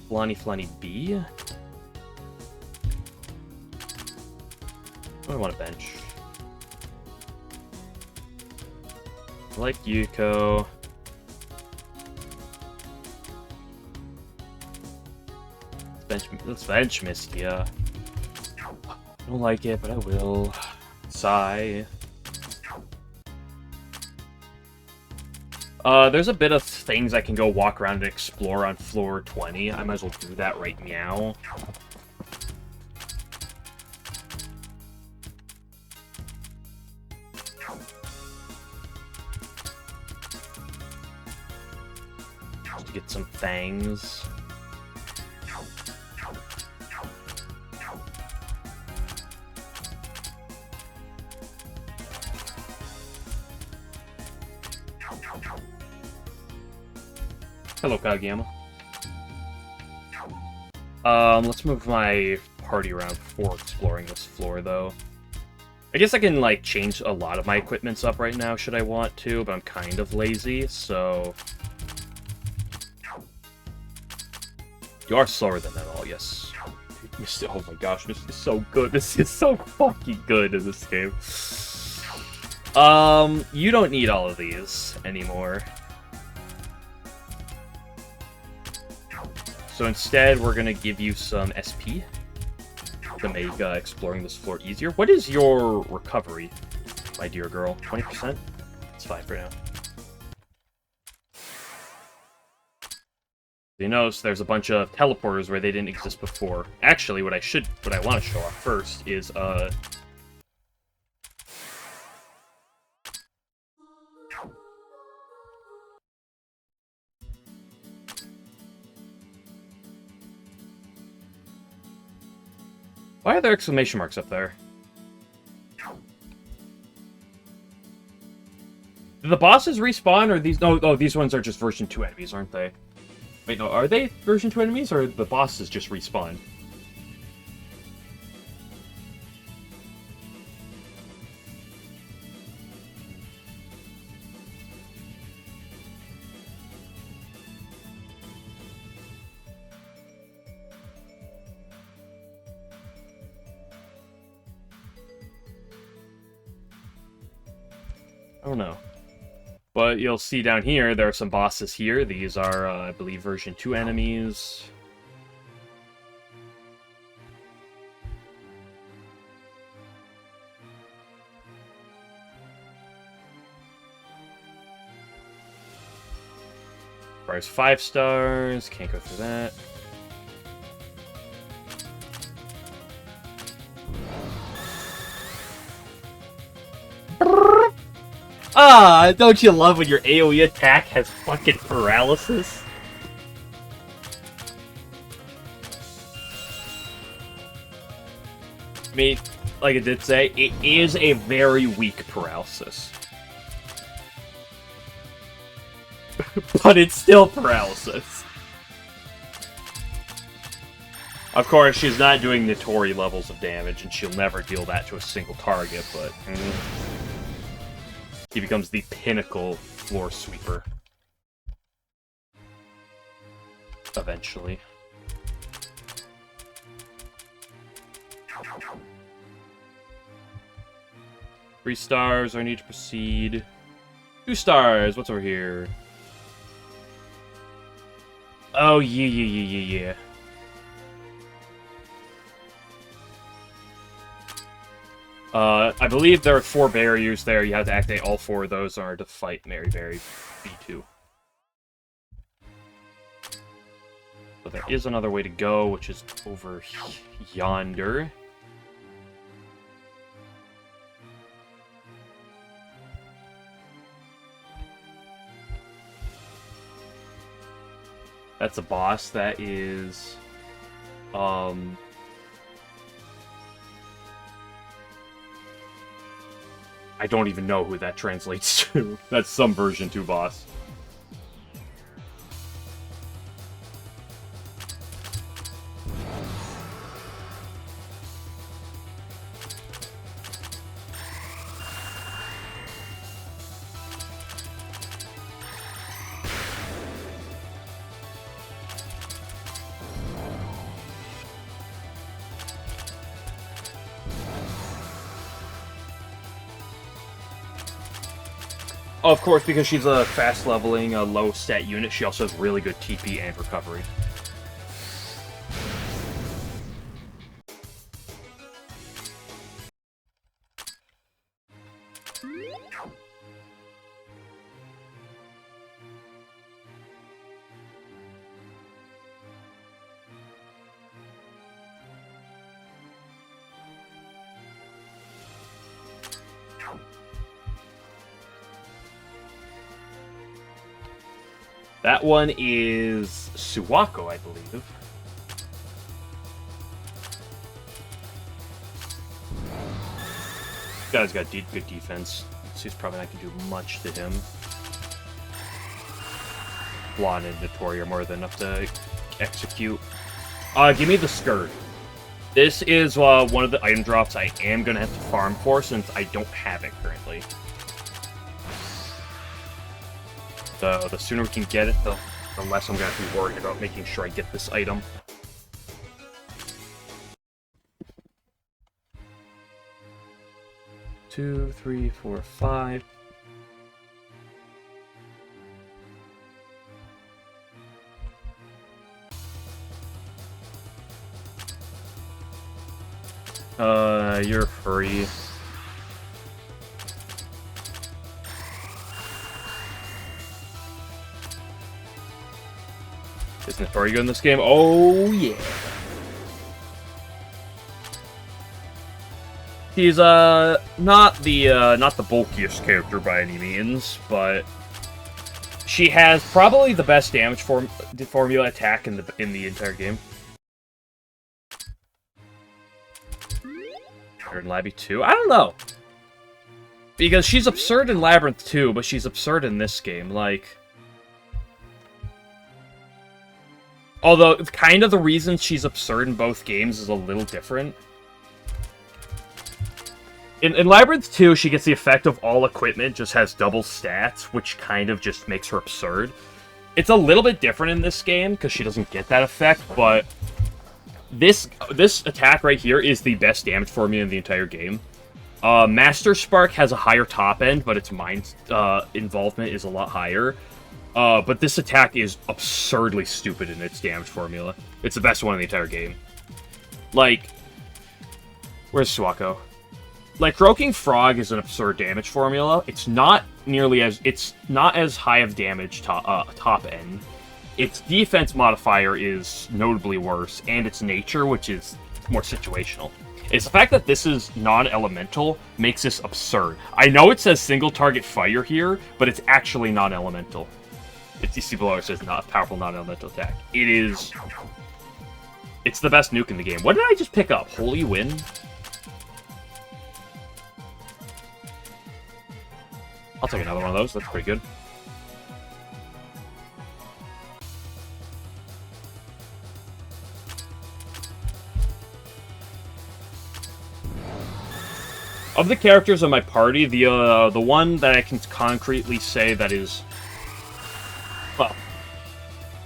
Flanny B. What do I want to bench? I like Yuko. Let's bench Mistia. I don't like it, but I will. Sigh. There's a bit of things I can go walk around and explore on floor 20. I might as well do that right now. Just to get some things. Hello, Kageyama. Let's move my party around before exploring this floor, though. I guess I can, like, change a lot of my equipments up right now, should I want to, but I'm kind of lazy, so... You are slower than that all, yes. Oh my gosh, this is so good. This is so fucking good in this game. You don't need all of these anymore. So instead, we're gonna give you some SP to make exploring this floor easier. What is your recovery, my dear girl? 20%? It's fine for now. You notice there's a bunch of teleporters where they didn't exist before. Actually, what I want to show off first is why are there exclamation marks up there? Do the bosses respawn, or these... No, these ones are just version 2 enemies, aren't they? Wait, no, are they version 2 enemies, or the bosses just respawn? I don't know. But you'll see down here, there are some bosses here. These are, I believe, version 2 enemies. Requires 5 stars. Can't go through that. Ah, don't you love when your AoE attack has fucking paralysis? I mean, like I did say, it is a very weak paralysis. But it's still paralysis. Of course, she's not doing Notori levels of damage, and she'll never deal that to a single target, but... He becomes the pinnacle floor sweeper. Eventually. Three stars, I need to proceed. 2 stars, what's over here? Oh, yeah. I believe there are 4 barriers there. You have to activate all 4 of those in order to fight Mary Berry B2. But there is another way to go, which is over yonder. That's a boss that is... I don't even know who that translates to. That's some version 2 boss. Oh, of course, because she's a fast-leveling, low-stat unit, she also has really good TP and recovery. That one is Suwako, I believe. This guy's got good defense, so he's probably not going to do much to him. Blonde and Notori are more than enough to execute. Give me the skirt. This is one of the item drops I am going to have to farm for since I don't have it currently. So the sooner we can get it, the less I'm going to be worried about making sure I get this item. Two, three, four, five. You're free. Is Notori good in this game? Oh, yeah. He's, not the bulkiest character by any means, but she has probably the best damage formula attack in the entire game. In Labby 2? I don't know. Because she's absurd in Labyrinth 2, but she's absurd in this game. Like, although, kind of the reason she's absurd in both games is a little different. In Labyrinth 2, she gets the effect of all equipment just has double stats, which kind of just makes her absurd. It's a little bit different in this game, because she doesn't get that effect, but this attack right here is the best damage formula in the entire game. Master Spark has a higher top end, but its mind involvement is a lot higher. But this attack is absurdly stupid in its damage formula. It's the best one in the entire game. Like, where's Suwako? Like, Croaking Frog is an absurd damage formula. It's not as high of damage top end. Its defense modifier is notably worse, and its nature, which is more situational. It's the fact that this is non-elemental makes this absurd. I know it says single target fire here, but it's actually non-elemental. You see below it says not powerful non-elemental attack. It's the best nuke in the game. What did I just pick up? Holy Wind? I'll take another one of those. That's pretty good. Of the characters in my party, the one that I can concretely say that is, well,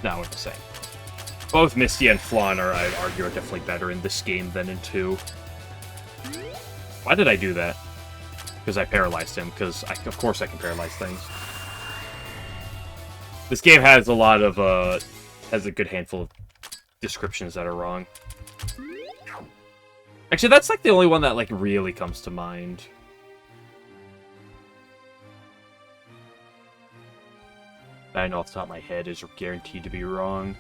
not what to say. Both Misty and Flan are, I'd argue, are definitely better in this game than in 2. Why did I do that? Because I paralyzed him, because of course I can paralyze things. This game has a lot of, has a good handful of descriptions that are wrong. Actually, that's like the only one that like really comes to mind. I know off the top of my head is guaranteed to be wrong.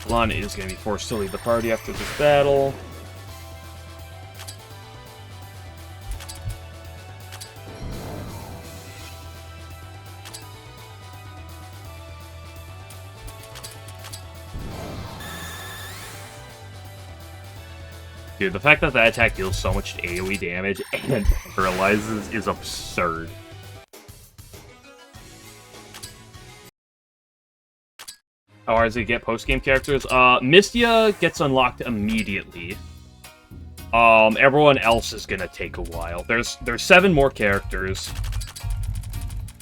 Lana is going to be forced to leave the party after this battle. Dude, the fact that that attack deals so much AoE damage and paralyzes is absurd. How hard does it get post-game characters? Mystia gets unlocked immediately. Everyone else is gonna take a while. There's 7 more characters.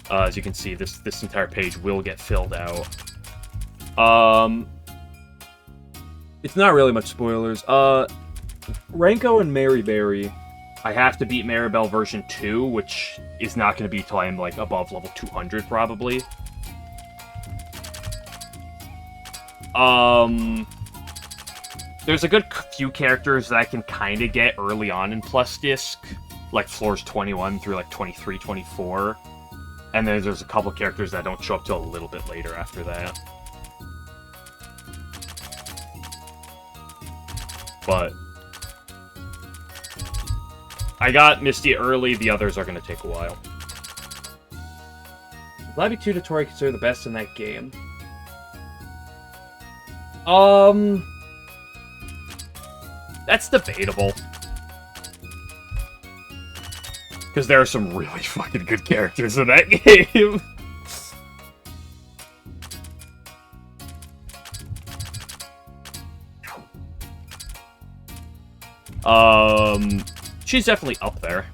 As you can see, this entire page will get filled out. It's not really much spoilers. Renko and Maryberry, I have to beat Maribel version 2, which is not going to be till I'm, like, above level 200, probably. There's a good few characters that I can kind of get early on in Plus Disc, like floors 21 through, like, 23, 24. And then there's a couple characters that don't show up till a little bit later after that. But I got Misty early, the others are going to take a while. Labby 2 Notori considered the best in that game. That's debatable. Because there are some really fucking good characters in that game. She's definitely up there.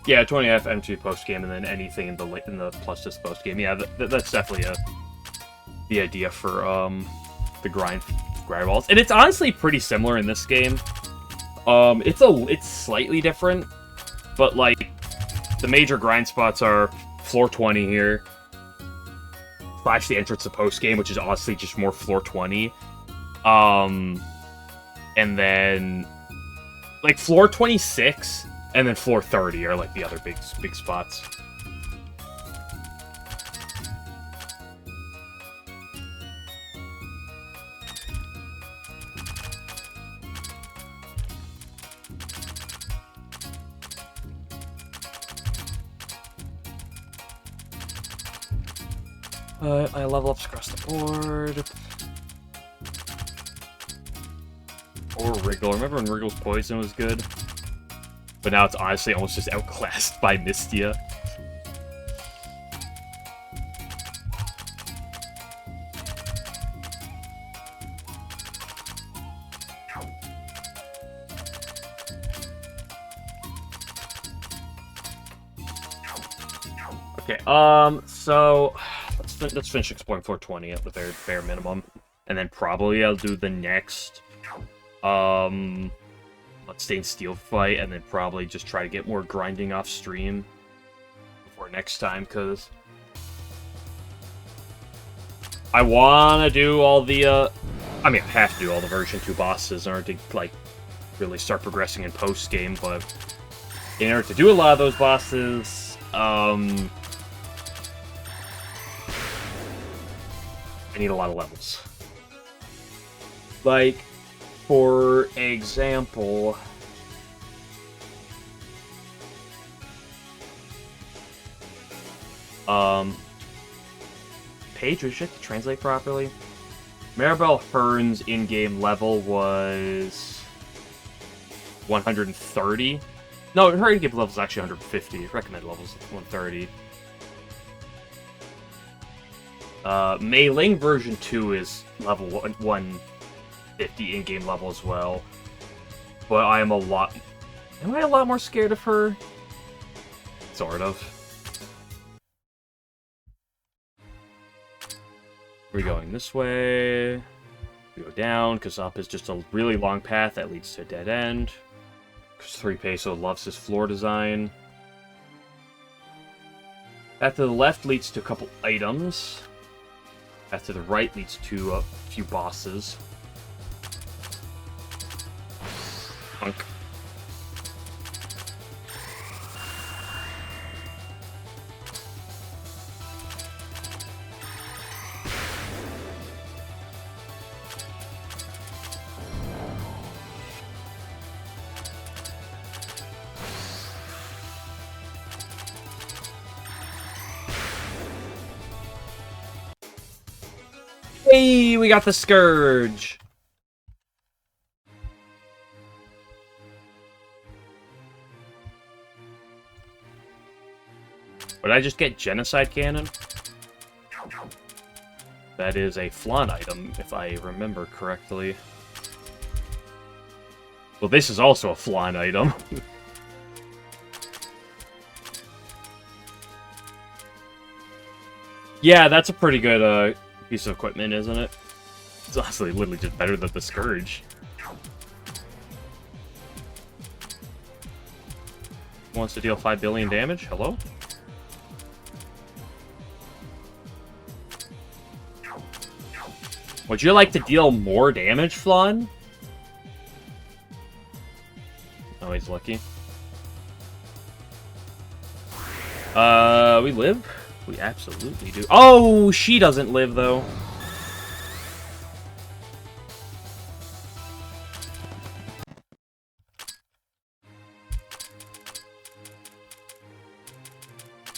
Yeah, 20F M2 post game, and then anything in the plus disc post game. Yeah, that's definitely the idea for the grind walls, and it's honestly pretty similar in this game. It's slightly different, but like the major grind spots are floor 20 here, slash the entrance to post game, which is honestly just more floor 20, and then like floor 26. And then floor 30 are like the other big spots. I level ups across the board. Or Wriggle. Remember when Wriggle's poison was good? But now it's honestly almost just outclassed by Mystia. Okay, so let's finish exploring floor 20 at the very bare minimum, and then probably I'll do the next Stained Steel fight, and then probably just try to get more grinding off stream before next time, because I want to do all the, I mean, I have to do all the version 2 bosses in order to, like, really start progressing in post-game, but in order to do a lot of those bosses, I need a lot of levels. Like, for example, page, would you have to translate properly? Maribel Hearn's in-game level was 130. No, her in-game level is actually 150. Recommended level is 130. Mei Ling version 2 is level 150 in-game level as well. But I am am I a lot more scared of her? Sort of. We're going this way. We go down, because up is just a really long path that leads to a dead end. Because 3 Peso loves his floor design. Path to the left leads to a couple items. Path to the right leads to a few bosses. Punk. Hey, we got the Scourge! Would I just get Genocide Cannon? That is a Flan item, if I remember correctly. Well, this is also a Flan item. Yeah, that's a pretty good, piece of equipment, isn't it? It's honestly literally just better than the Scourge. Wants to deal 5 billion damage? Hello? Would you like to deal more damage, Flan? Oh, he's lucky. We live? We absolutely do. Oh, she doesn't live, though.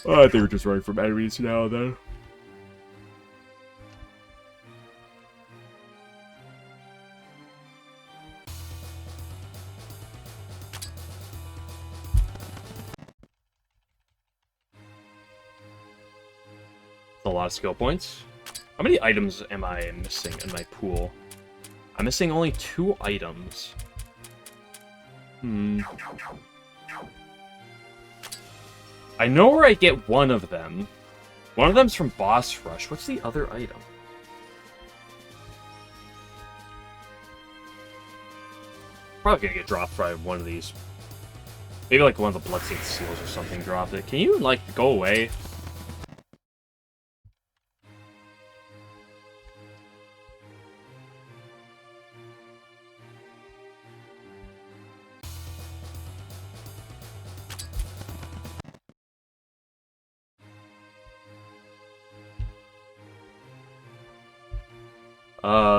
I think we're just running from enemies now and then. A lot of skill points. How many items am I missing in my pool? I'm missing only 2 items. I know where I get one of them. One of them's from Boss Rush. What's the other item? Probably gonna get dropped by one of these. Maybe like one of the Bloodstained Seals or something dropped it. Can you, like, go away?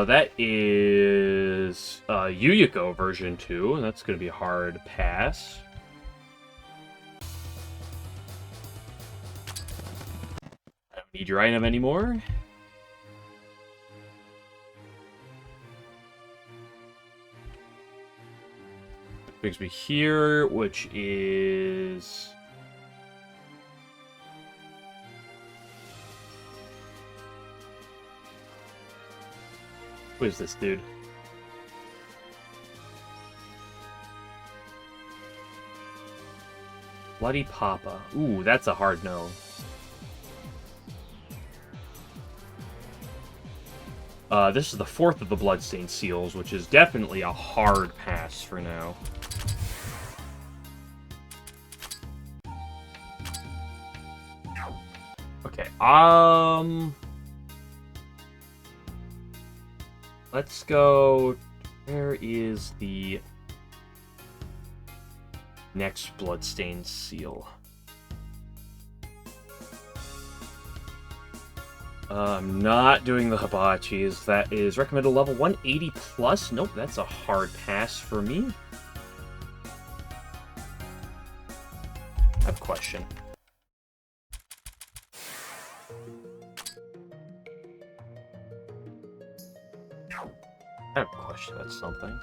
That is Yuyuko version 2, and that's going to be a hard pass. I don't need your item anymore. Brings me here, which is... Who is this dude? Bloody Papa. Ooh, that's a hard no. This is the 4th of the Bloodstained Seals, which is definitely a hard pass for now. Okay, let's go... Where is the next Bloodstained Seal? I'm not doing the Hibachis. That is recommended level 180 plus. Nope, that's a hard pass for me. I have a question. I have a question about something.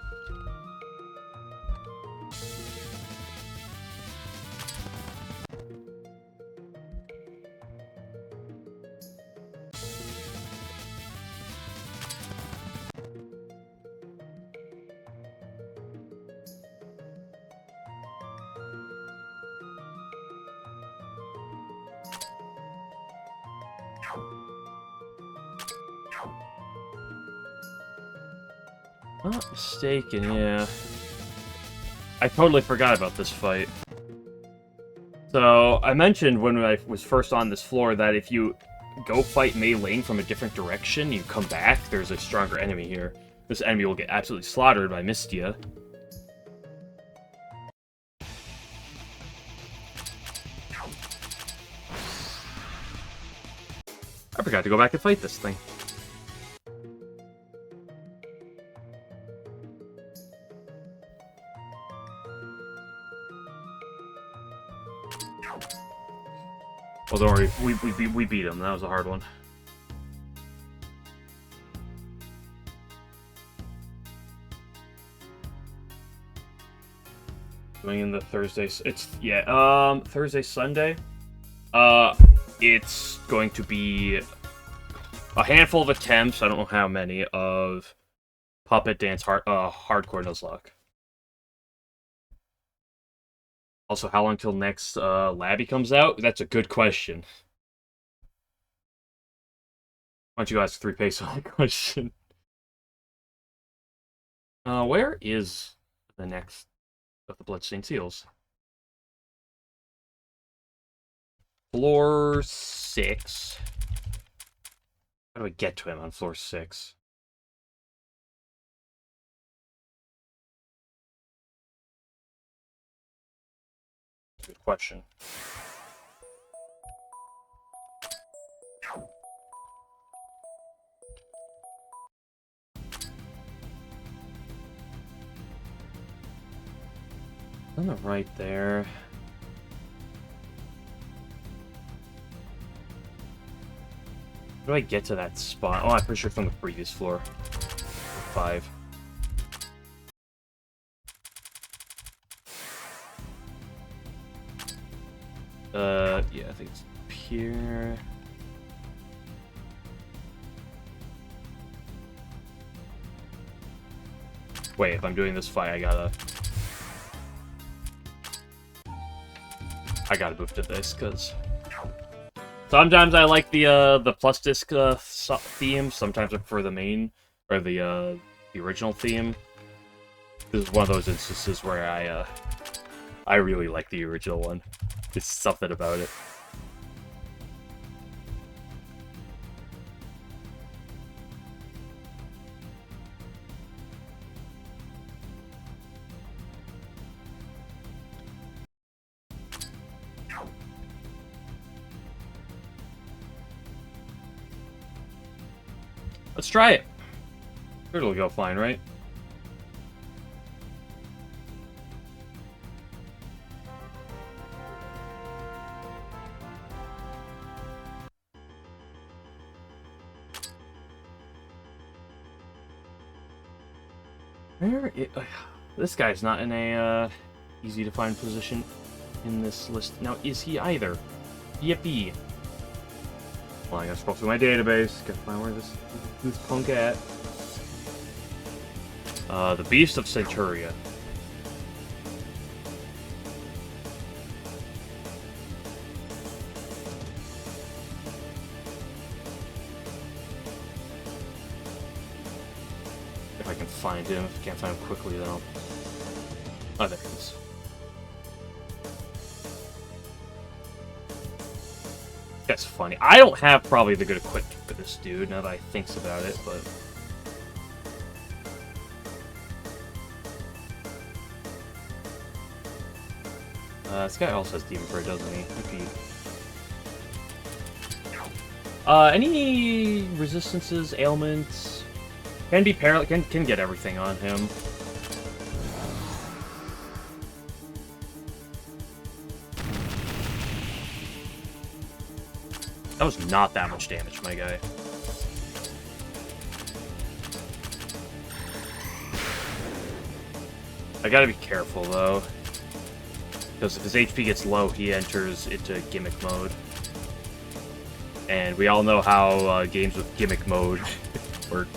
Not mistaken, yeah. I totally forgot about this fight. So, I mentioned when I was first on this floor that if you go fight Mei Ling from a different direction, you come back, there's a stronger enemy here. This enemy will get absolutely slaughtered by Mystia. I forgot to go back and fight this thing. Oh, don't worry, we beat him. That was a hard one. Going in the Thursdays. It's Thursday, Sunday. It's going to be a handful of attempts. I don't know how many of Puppet Dance Hardcore Nuzlocke. Also, how long till next Labby comes out? That's a good question. Why don't you ask 3 peso on that question? Where is the next of the Bloodstained Seals? Floor 6. How do I get to him on floor 6? Good question. On the right there. How do I get to that spot? Oh, I'm pretty sure from the previous floor. 5. Yeah, I think it's up here. Wait, if I'm doing this fight, I gotta move to this, because sometimes I like the plus disc theme, sometimes I prefer the main, or the original theme. This is one of those instances where I really like the original one. There's something about it. Let's try it. Sure, it'll go fine, right? This guy's not in a easy to find position in this list. Now, is he either? Yippee. Well, I gotta scroll through my database. Gotta find where this punk at. The Beast of Centuria. If I can find him. If I can't find him quickly, then I'll... Oh, there he is. That's funny. I don't have probably the good equipment for this dude, now that I thinks about it, but... this guy also has Demon Bird, doesn't he? Any resistances, ailments? Can be paralyzed, can get everything on him. That was not that much damage, my guy. I gotta be careful, though. Because if his HP gets low, he enters into gimmick mode. And we all know how games with gimmick mode work.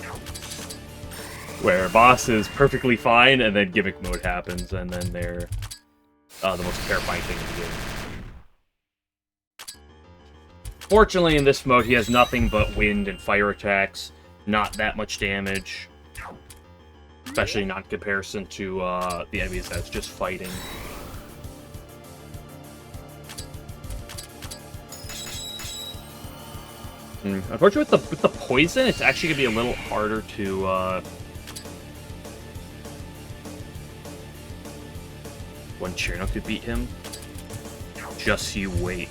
Where boss is perfectly fine, and then gimmick mode happens, and then they're the most terrifying thing in the game. Fortunately, in this mode, he has nothing but wind and fire attacks. Not that much damage. Especially not in comparison to the enemies that's just fighting. Unfortunately, with the poison, it's actually going to be a little harder to... One Chernok could beat him. Just you wait.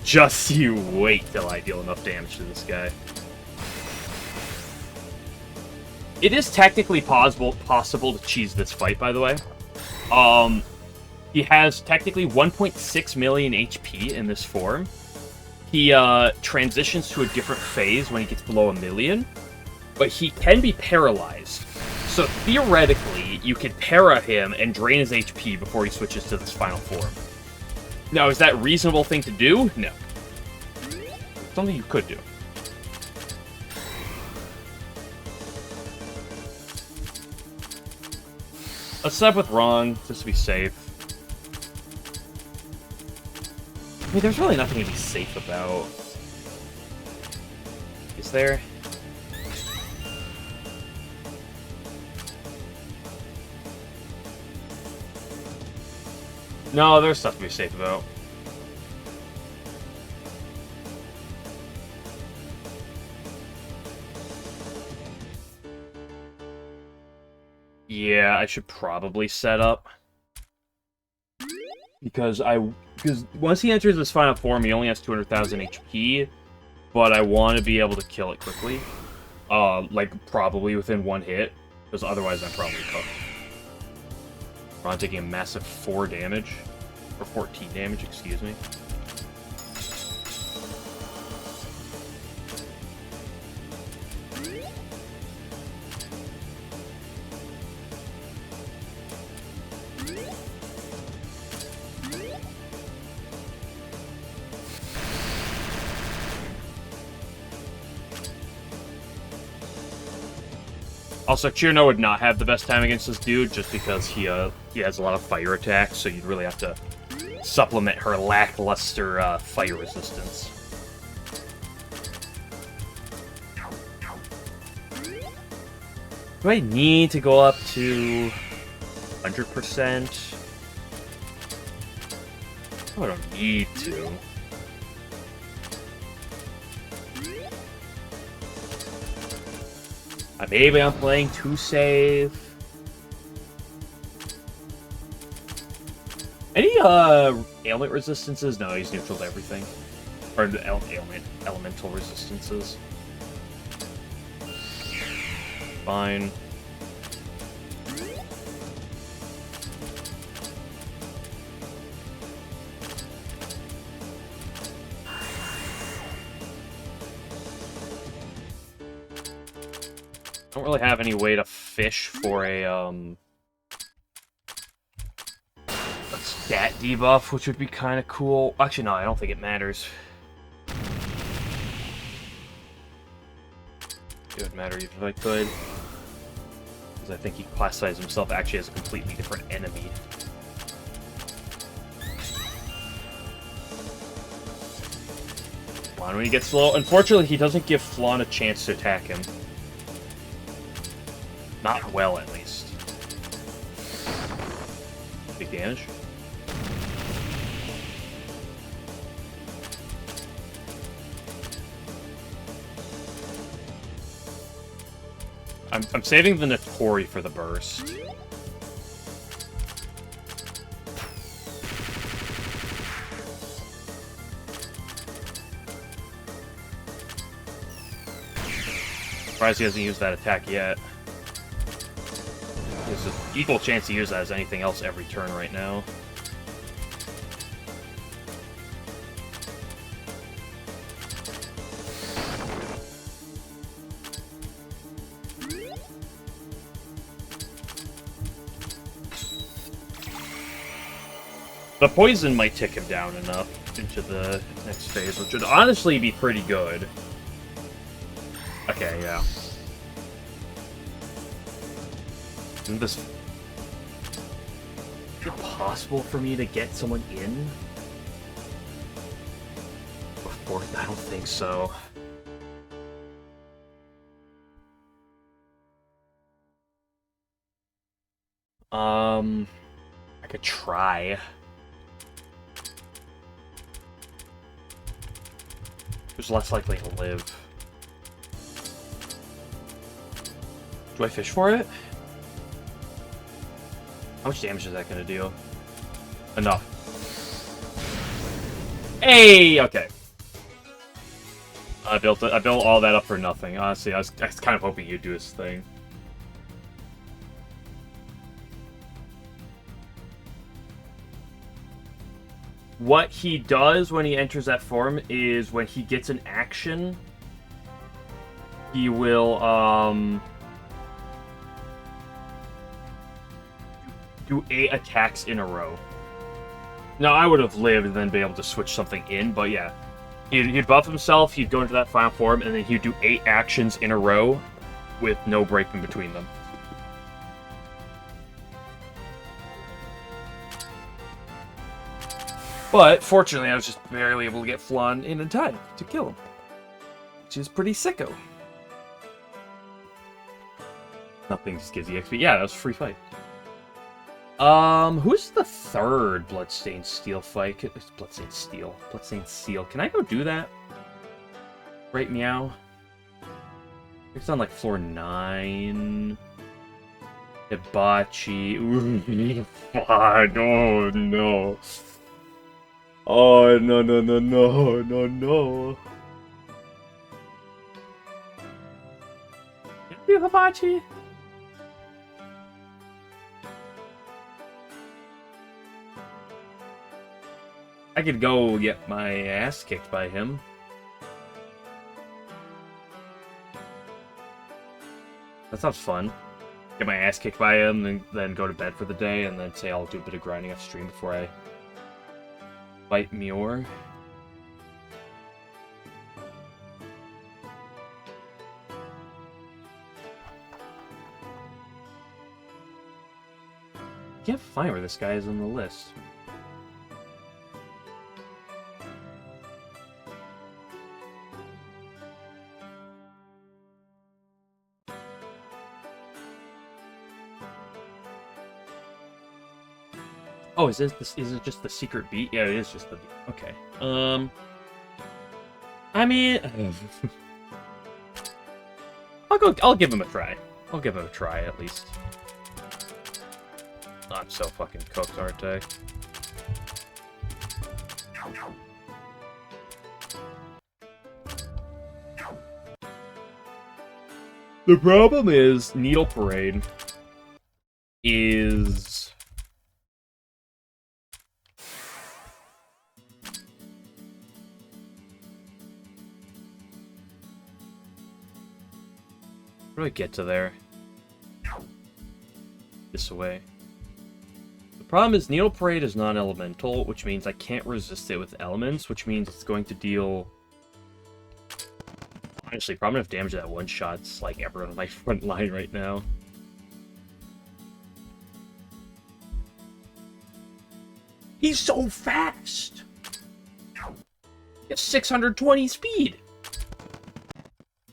Just you wait till I deal enough damage to this guy. It is technically possible to cheese this fight, by the way. He has technically 1.6 million HP in this form. He transitions to a different phase when he gets below 1 million, but he can be paralyzed. So theoretically, you could para him and drain his HP before he switches to this final form. Now, is that a reasonable thing to do? No. Something you could do. Let's set up with Ron, just to be safe. I mean, there's really nothing to be safe about. Is there? No, there's stuff to be safe about. Yeah, I should probably set up. Because once he enters this final form, he only has 200,000 HP, but I want to be able to kill it quickly. Like, probably within one hit, because otherwise I'm probably cooked. Ron taking a massive 4 damage. Or 14 damage, excuse me. Also, Chirno would not have the best time against this dude, just because he has a lot of fire attacks, so you'd really have to supplement her lackluster fire resistance. Do I need to go up to 100%? I don't need to. Maybe I'm playing too safe. Any ailment resistances? No, he's neutral to everything. Or the elemental resistances. Fine. Don't really have any way to fish for a stat debuff, which would be kind of cool. Actually, no, I don't think it matters. It would matter even if I could. Because I think he classifies himself actually as a completely different enemy. Flan when he gets low. Unfortunately, he doesn't give Flan a chance to attack him. Not well, at least. Big damage. I'm saving the Notori for the burst. Surprised he hasn't used that attack yet. There's an equal chance to use that as anything else every turn right now. The poison might tick him down enough into the next phase, which would honestly be pretty good. Okay, yeah. Isn't this... Is it possible for me to get someone in? Before... I don't think so. I could try. Who's less likely to live? Do I fish for it? How much damage is that going to do? Enough. Hey! Okay. I built all that up for nothing. Honestly, I was kind of hoping he'd do his thing. What he does when he enters that form is when he gets an action, he will, do 8 attacks in a row. Now, I would have lived and then be able to switch something in, but yeah. He'd buff himself, he'd go into that final form, and then he'd do 8 actions in a row with no break in between them. But, fortunately, I was just barely able to get Flan in time to kill him. Which is pretty sicko. Nothing just gives you XP. Yeah, that was a free fight. Who's the third Bloodstained Steel fight? It's Bloodstained Steel. Bloodstained Seal. Can I go do that? Right, meow? It's on, like, floor 9. Hibachi. Ooh, fuck. Oh, no. Oh, no, no, no, no, no, no. Can I do Hibachi? I could go get my ass kicked by him. That sounds fun. Get my ass kicked by him, and then go to bed for the day, and then say I'll do a bit of grinding off stream before I fight Mior. can't find where this guy is on the list. Oh, is it just the secret beat? Yeah, it is just the beat. Okay. I mean, I'll give him a try. I'll give him a try at least. Oh, I'm so fucking cooked, aren't I? The problem is Needle Parade is how do I get to there? This way. The problem is Needle Parade is non-elemental, which means I can't resist it with elements, which means it's going to deal honestly probably enough damage that one shot's like everyone on my front line right now. He's so fast! He has 620 speed!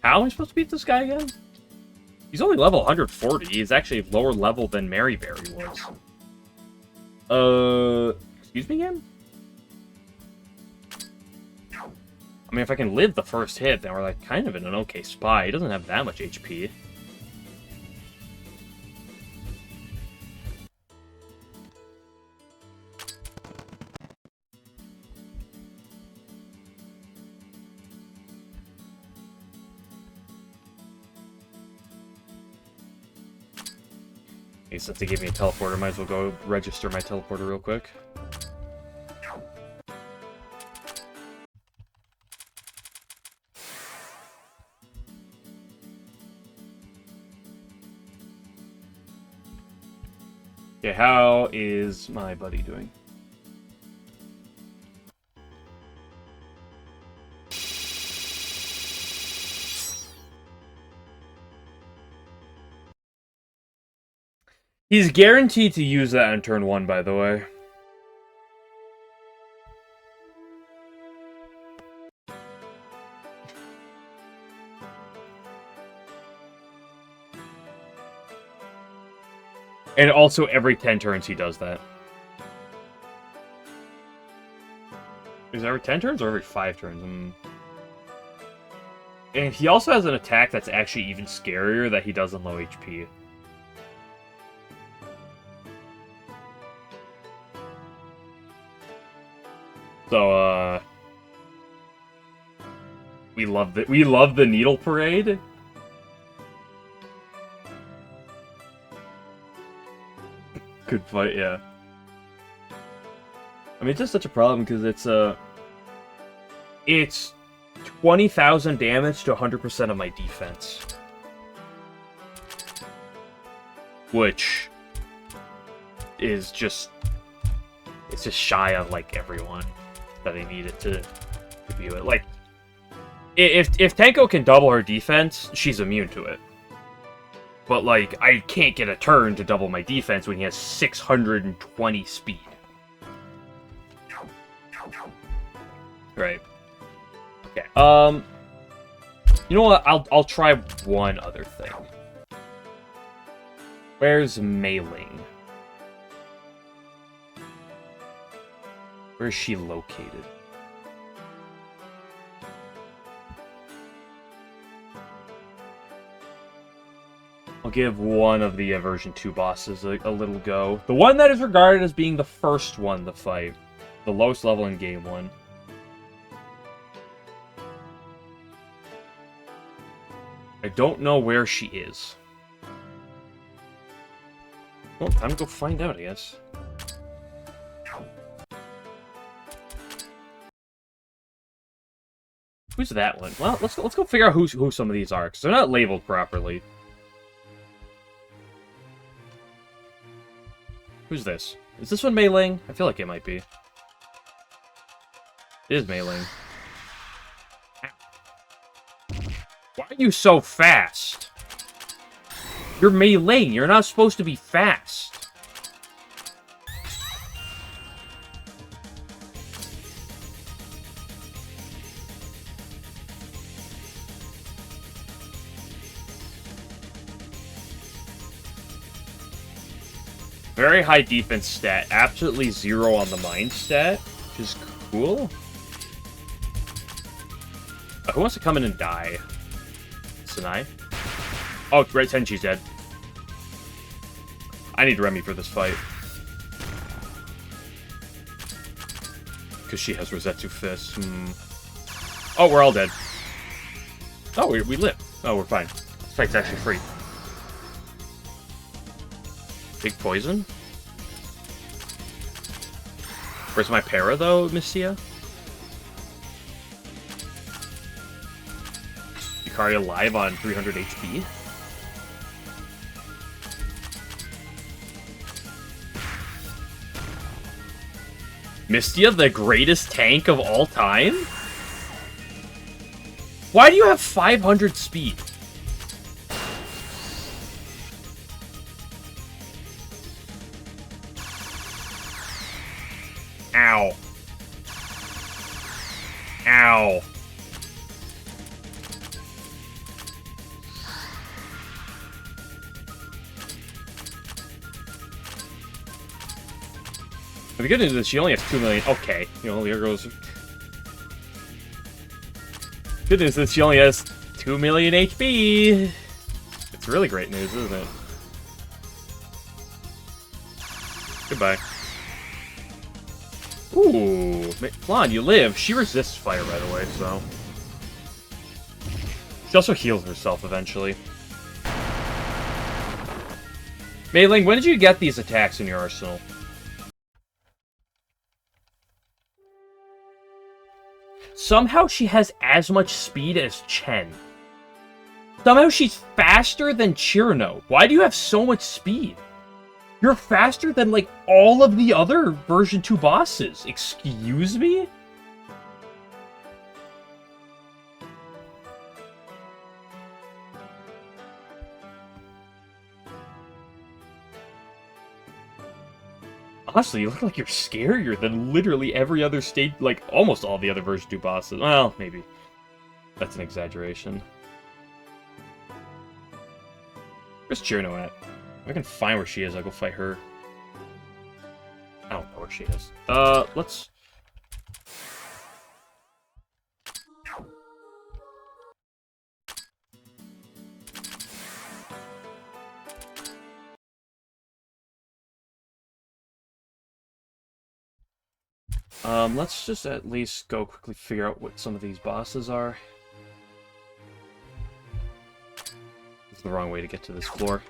How am I supposed to beat this guy again? He's only level 140. He's actually lower level than Maryberry was. Excuse me again? I mean, if I can live the first hit, then we're like kind of in an okay spot. He doesn't have that much HP. Okay, since they gave me a teleporter, might as well go register my teleporter real quick. Okay, how is my buddy doing? He's guaranteed to use that on turn 1, by the way. And also every 10 turns he does that. Is it every 10 turns or every 5 turns? And he also has an attack that's actually even scarier that he does on low HP. So, we love the Needle Parade. Good fight, yeah. I mean, it's just such a problem because it's 20,000 damage to 100% of my defense, which is just it's just shy of like everyone that I need it to view it. Like, if Tenko can double her defense, she's immune to it. But, like, I can't get a turn to double my defense when he has 620 speed. Right. Okay. You know what? I'll try one other thing. Where's Mei Ling? Where is she located? I'll give one of the version 2 bosses a little go. The one that is regarded as being the first one to fight. The lowest level in game 1. I don't know where she is. Well, time to go find out, I guess. Who's that one? Well, let's go figure out who some of these are, because they're not labeled properly. Who's this? Is this one Mei Ling? I feel like it might be. It is Mei Ling. Why are you so fast? You're Mei Ling. You're not supposed to be fast. Very high defense stat. Absolutely 0 on the mind stat, which is cool. Who wants to come in and die? Sanai? Oh, right, Tenchi's dead. I need Remy for this fight. Because she has Rosetsu Fist. Oh, we're all dead. Oh, we live. Oh, we're fine. This fight's actually free. Big poison? Where's my para, though, Mistia? Yukari alive on 300 HP? Mistia, the greatest tank of all time? Why do you have 500 speed? Ow. Ow. The good news is she only has 2 million. Okay, here goes. Good news is she only has 2 million HP. It's really great news, isn't it? Goodbye. Ooh, Flan, you live. She resists fire, by the way, so. She also heals herself eventually. Mei Ling, when did you get these attacks in your arsenal? Somehow she has as much speed as Chen. Somehow she's faster than Chirno. Why do you have so much speed? You're faster than, like, all of the other version 2 bosses. Excuse me? Honestly, you look like you're scarier than literally every other stage, like, almost all the other version 2 bosses. Well, maybe. That's an exaggeration. Where's Chirno at? If I can find where she is, I'll go fight her. I don't know where she is. Let's... let's just at least go quickly figure out what some of these bosses are. This is the wrong way to get to this floor.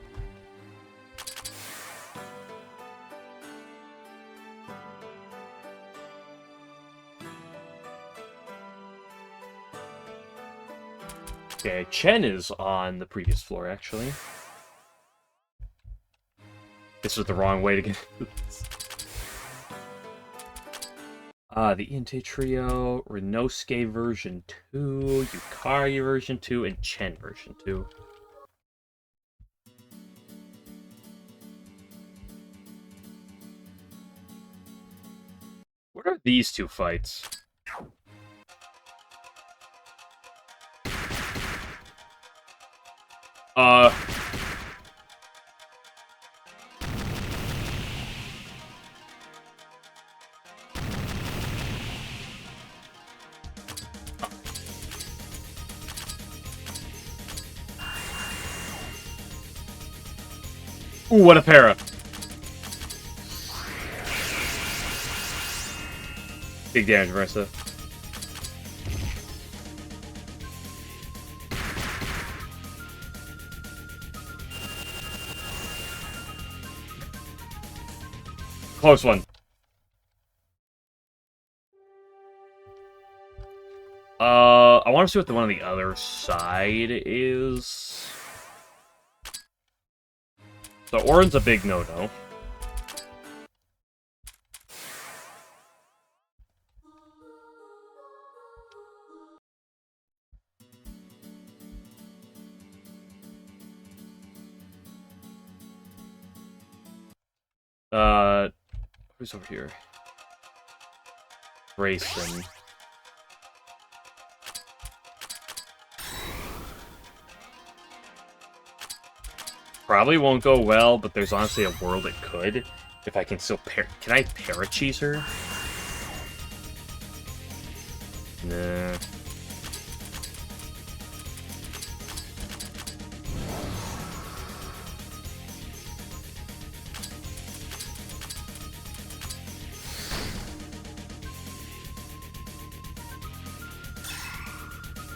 Okay, Chen is on the previous floor, actually. This was the wrong way to get to this. The Inte Trio, Renosuke version 2, Yukari version 2, and Chen version 2. What are these two fights? Ooh, what a para! Big damage, Marissa. Close one. I want to see what the one on the other side is. So Orin's a big no-no. Who's over here? Grayson. Probably won't go well, but there's honestly a world it could. If I can still Can I paracheese her? Nah.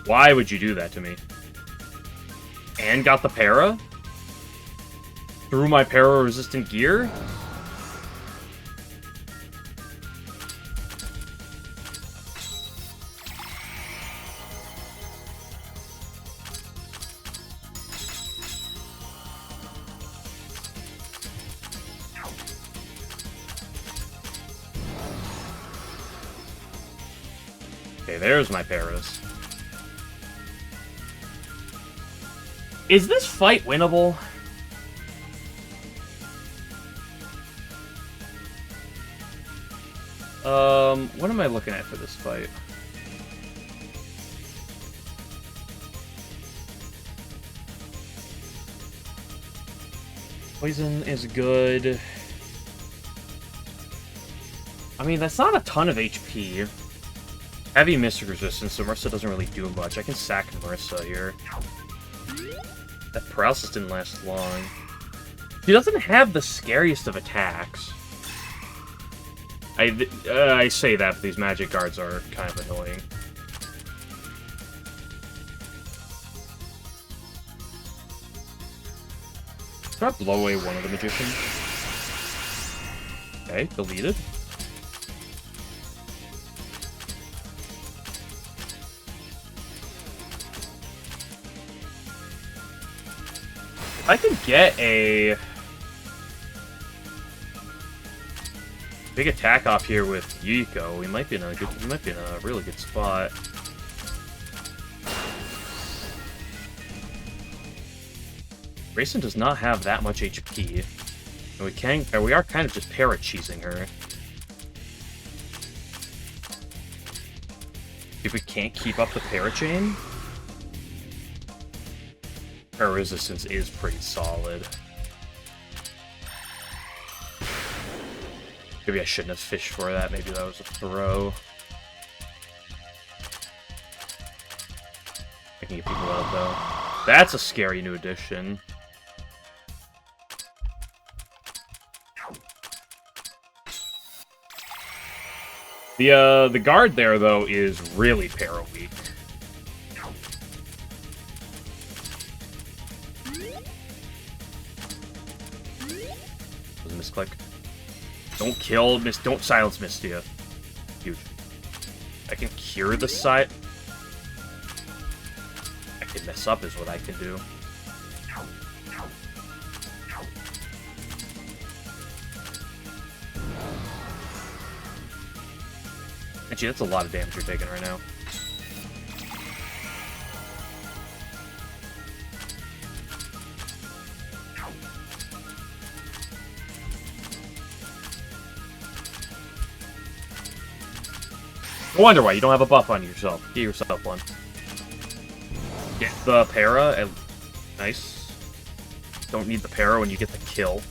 Why would you do that to me? And got the para? Through my para-resistant gear? Okay, there's my paras. Is this fight winnable? What am I looking at for this fight? Poison is good. I mean, that's not a ton of HP. Heavy Mystic Resistance, so Marissa doesn't really do much. I can sack Marissa here. That paralysis didn't last long. She doesn't have the scariest of attacks. I say that, but these magic guards are kind of annoying. Try to blow away one of the magicians. Okay, deleted. I could get a big attack off here with Yiko. We might be in a really good spot. Grayson does not have that much HP. And we are kind of just para-cheesing her. If we can't keep up the para-chain, her resistance is pretty solid. Maybe I shouldn't have fished for that. Maybe that was a throw. I can get people out, though. That's a scary new addition. The guard there, though, is really para-weak. Misclick. Don't kill don't silence Mystia. Huge. I can cure the side. I can mess up is what I can do. Actually, that's a lot of damage you're taking right now. No wonder why you don't have a buff on yourself. Get yourself one. Get the para. Nice. Don't need the para when you get the kill.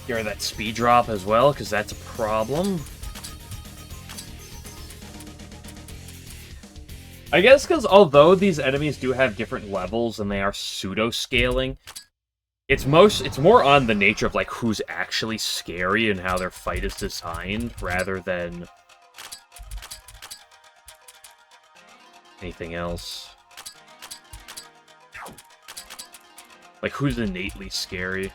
Get that speed drop as well, because that's a problem. I guess because although these enemies do have different levels and they are pseudo-scaling, it's more on the nature of like who's actually scary and how their fight is designed rather than anything else. Like who's innately scary.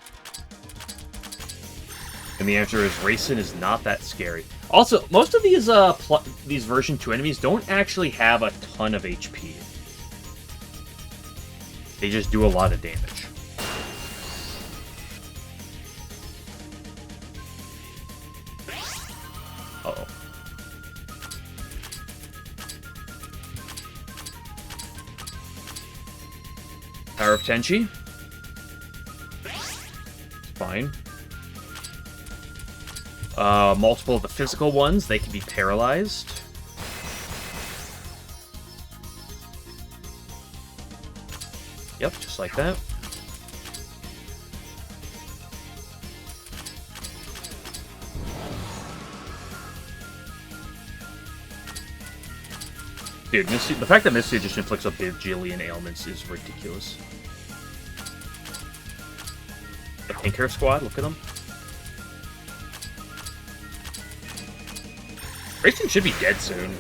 And the answer is Racing is not that scary. Also, most of these version 2 enemies don't actually have a ton of HP. They just do a lot of damage. Uh-oh. Power of Tenchi. It's fine. Multiple of the physical ones, they can be paralyzed. Yep, just like that. Dude, the fact that Misty just inflicts a bajillion ailments is ridiculous. The pink hair squad, look at them. Grayson should be dead soon.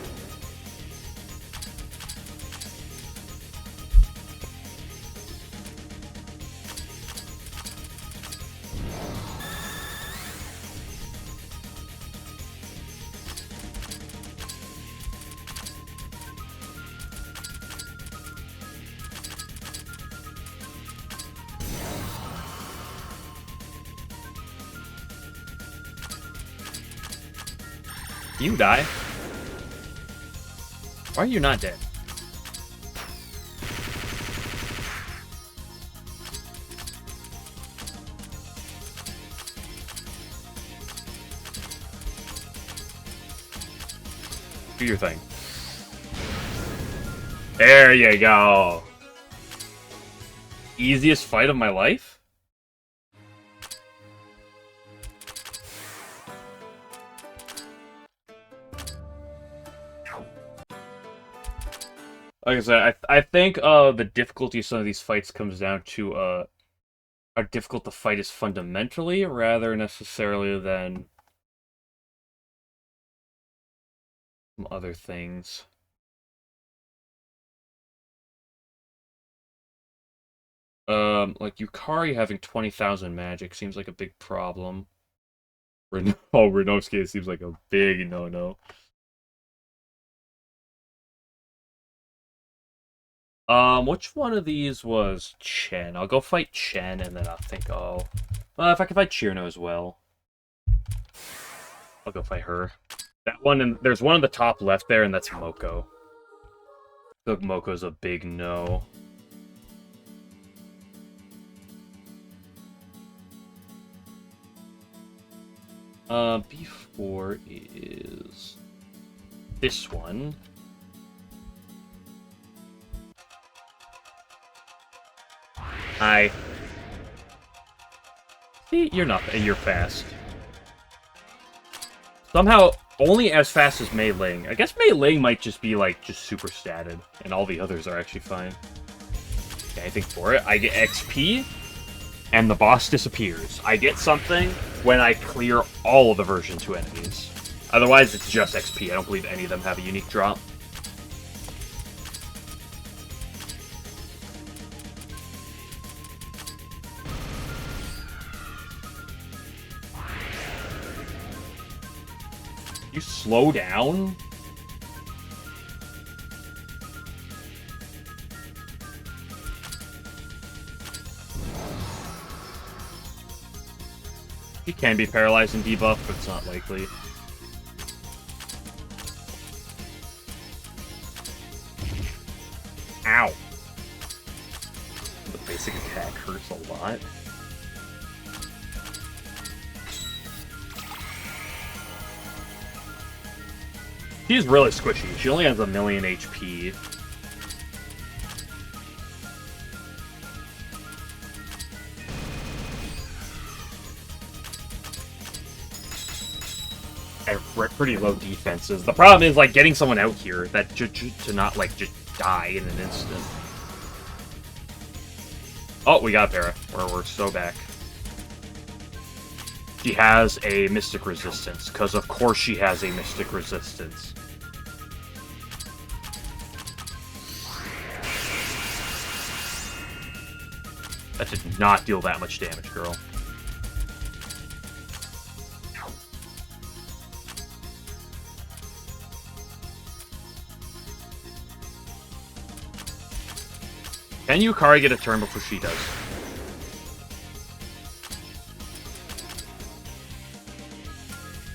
You die. Why are you not dead? Do your thing. There you go. Easiest fight of my life? Like I said, I think the difficulty of some of these fights comes down to how difficult the fight is fundamentally, rather necessarily than some other things. Like Yukari having 20,000 magic seems like a big problem. Renovsky seems like a big no-no. Which one of these was Chen? I'll go fight Chen, and then I'll think, oh... Well, if I can fight Chirno as well. I'll go fight her. That one, and there's one on the top left there, and that's Moko. I feel like Moko's a big no. B4 is... this one. Hi. See, you're nothing. You're fast. Somehow, only as fast as Mei Ling. I guess Mei Ling might just be, like, just super statted. And all the others are actually fine. Okay, I think for it, I get XP, and the boss disappears. I get something when I clear all of the version 2 enemies. Otherwise, it's just XP. I don't believe any of them have a unique drop. You slow down? He can be paralyzed and debuffed, but it's not likely. Ow! The basic attack hurts a lot. She's really squishy. She only has 1,000,000 HP. And pretty low defenses. The problem is, like, getting someone out here that to not, like, just die in an instant. Oh, we got Para. We're so back. She has a Mystic Resistance, because of course she has a Mystic Resistance. That did not deal that much damage, girl. Can Yukari get a turn before she does?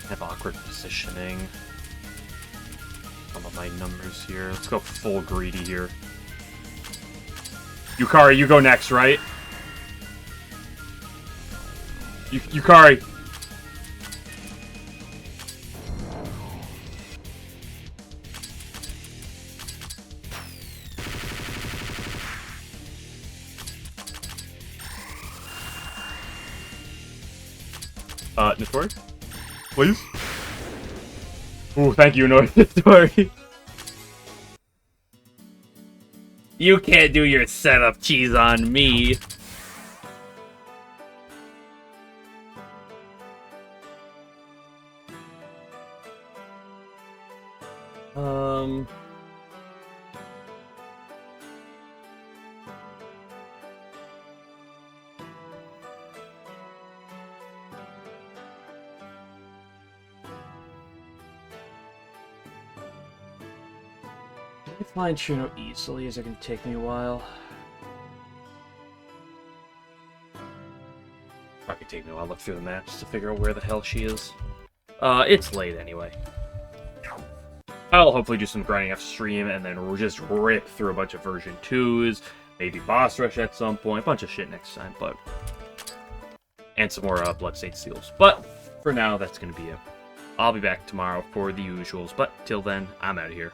I have awkward positioning. Some of my numbers here. Let's go full greedy here. Yukari, you go next, right? Yukari. Notori? Please? Ooh, thank you, Notori. You can't do your setup cheese on me. I find Shino easily, is it gonna take me a while? Probably take me a while to look through the maps to figure out where the hell she is. It's late anyway. I'll hopefully do some grinding off stream, and then we'll just rip through a bunch of version 2s, maybe boss rush at some point, a bunch of shit next time, but... And some more Bloodstained Seals. But, for now, that's gonna be it. I'll be back tomorrow for the usuals, but till then, I'm out of here.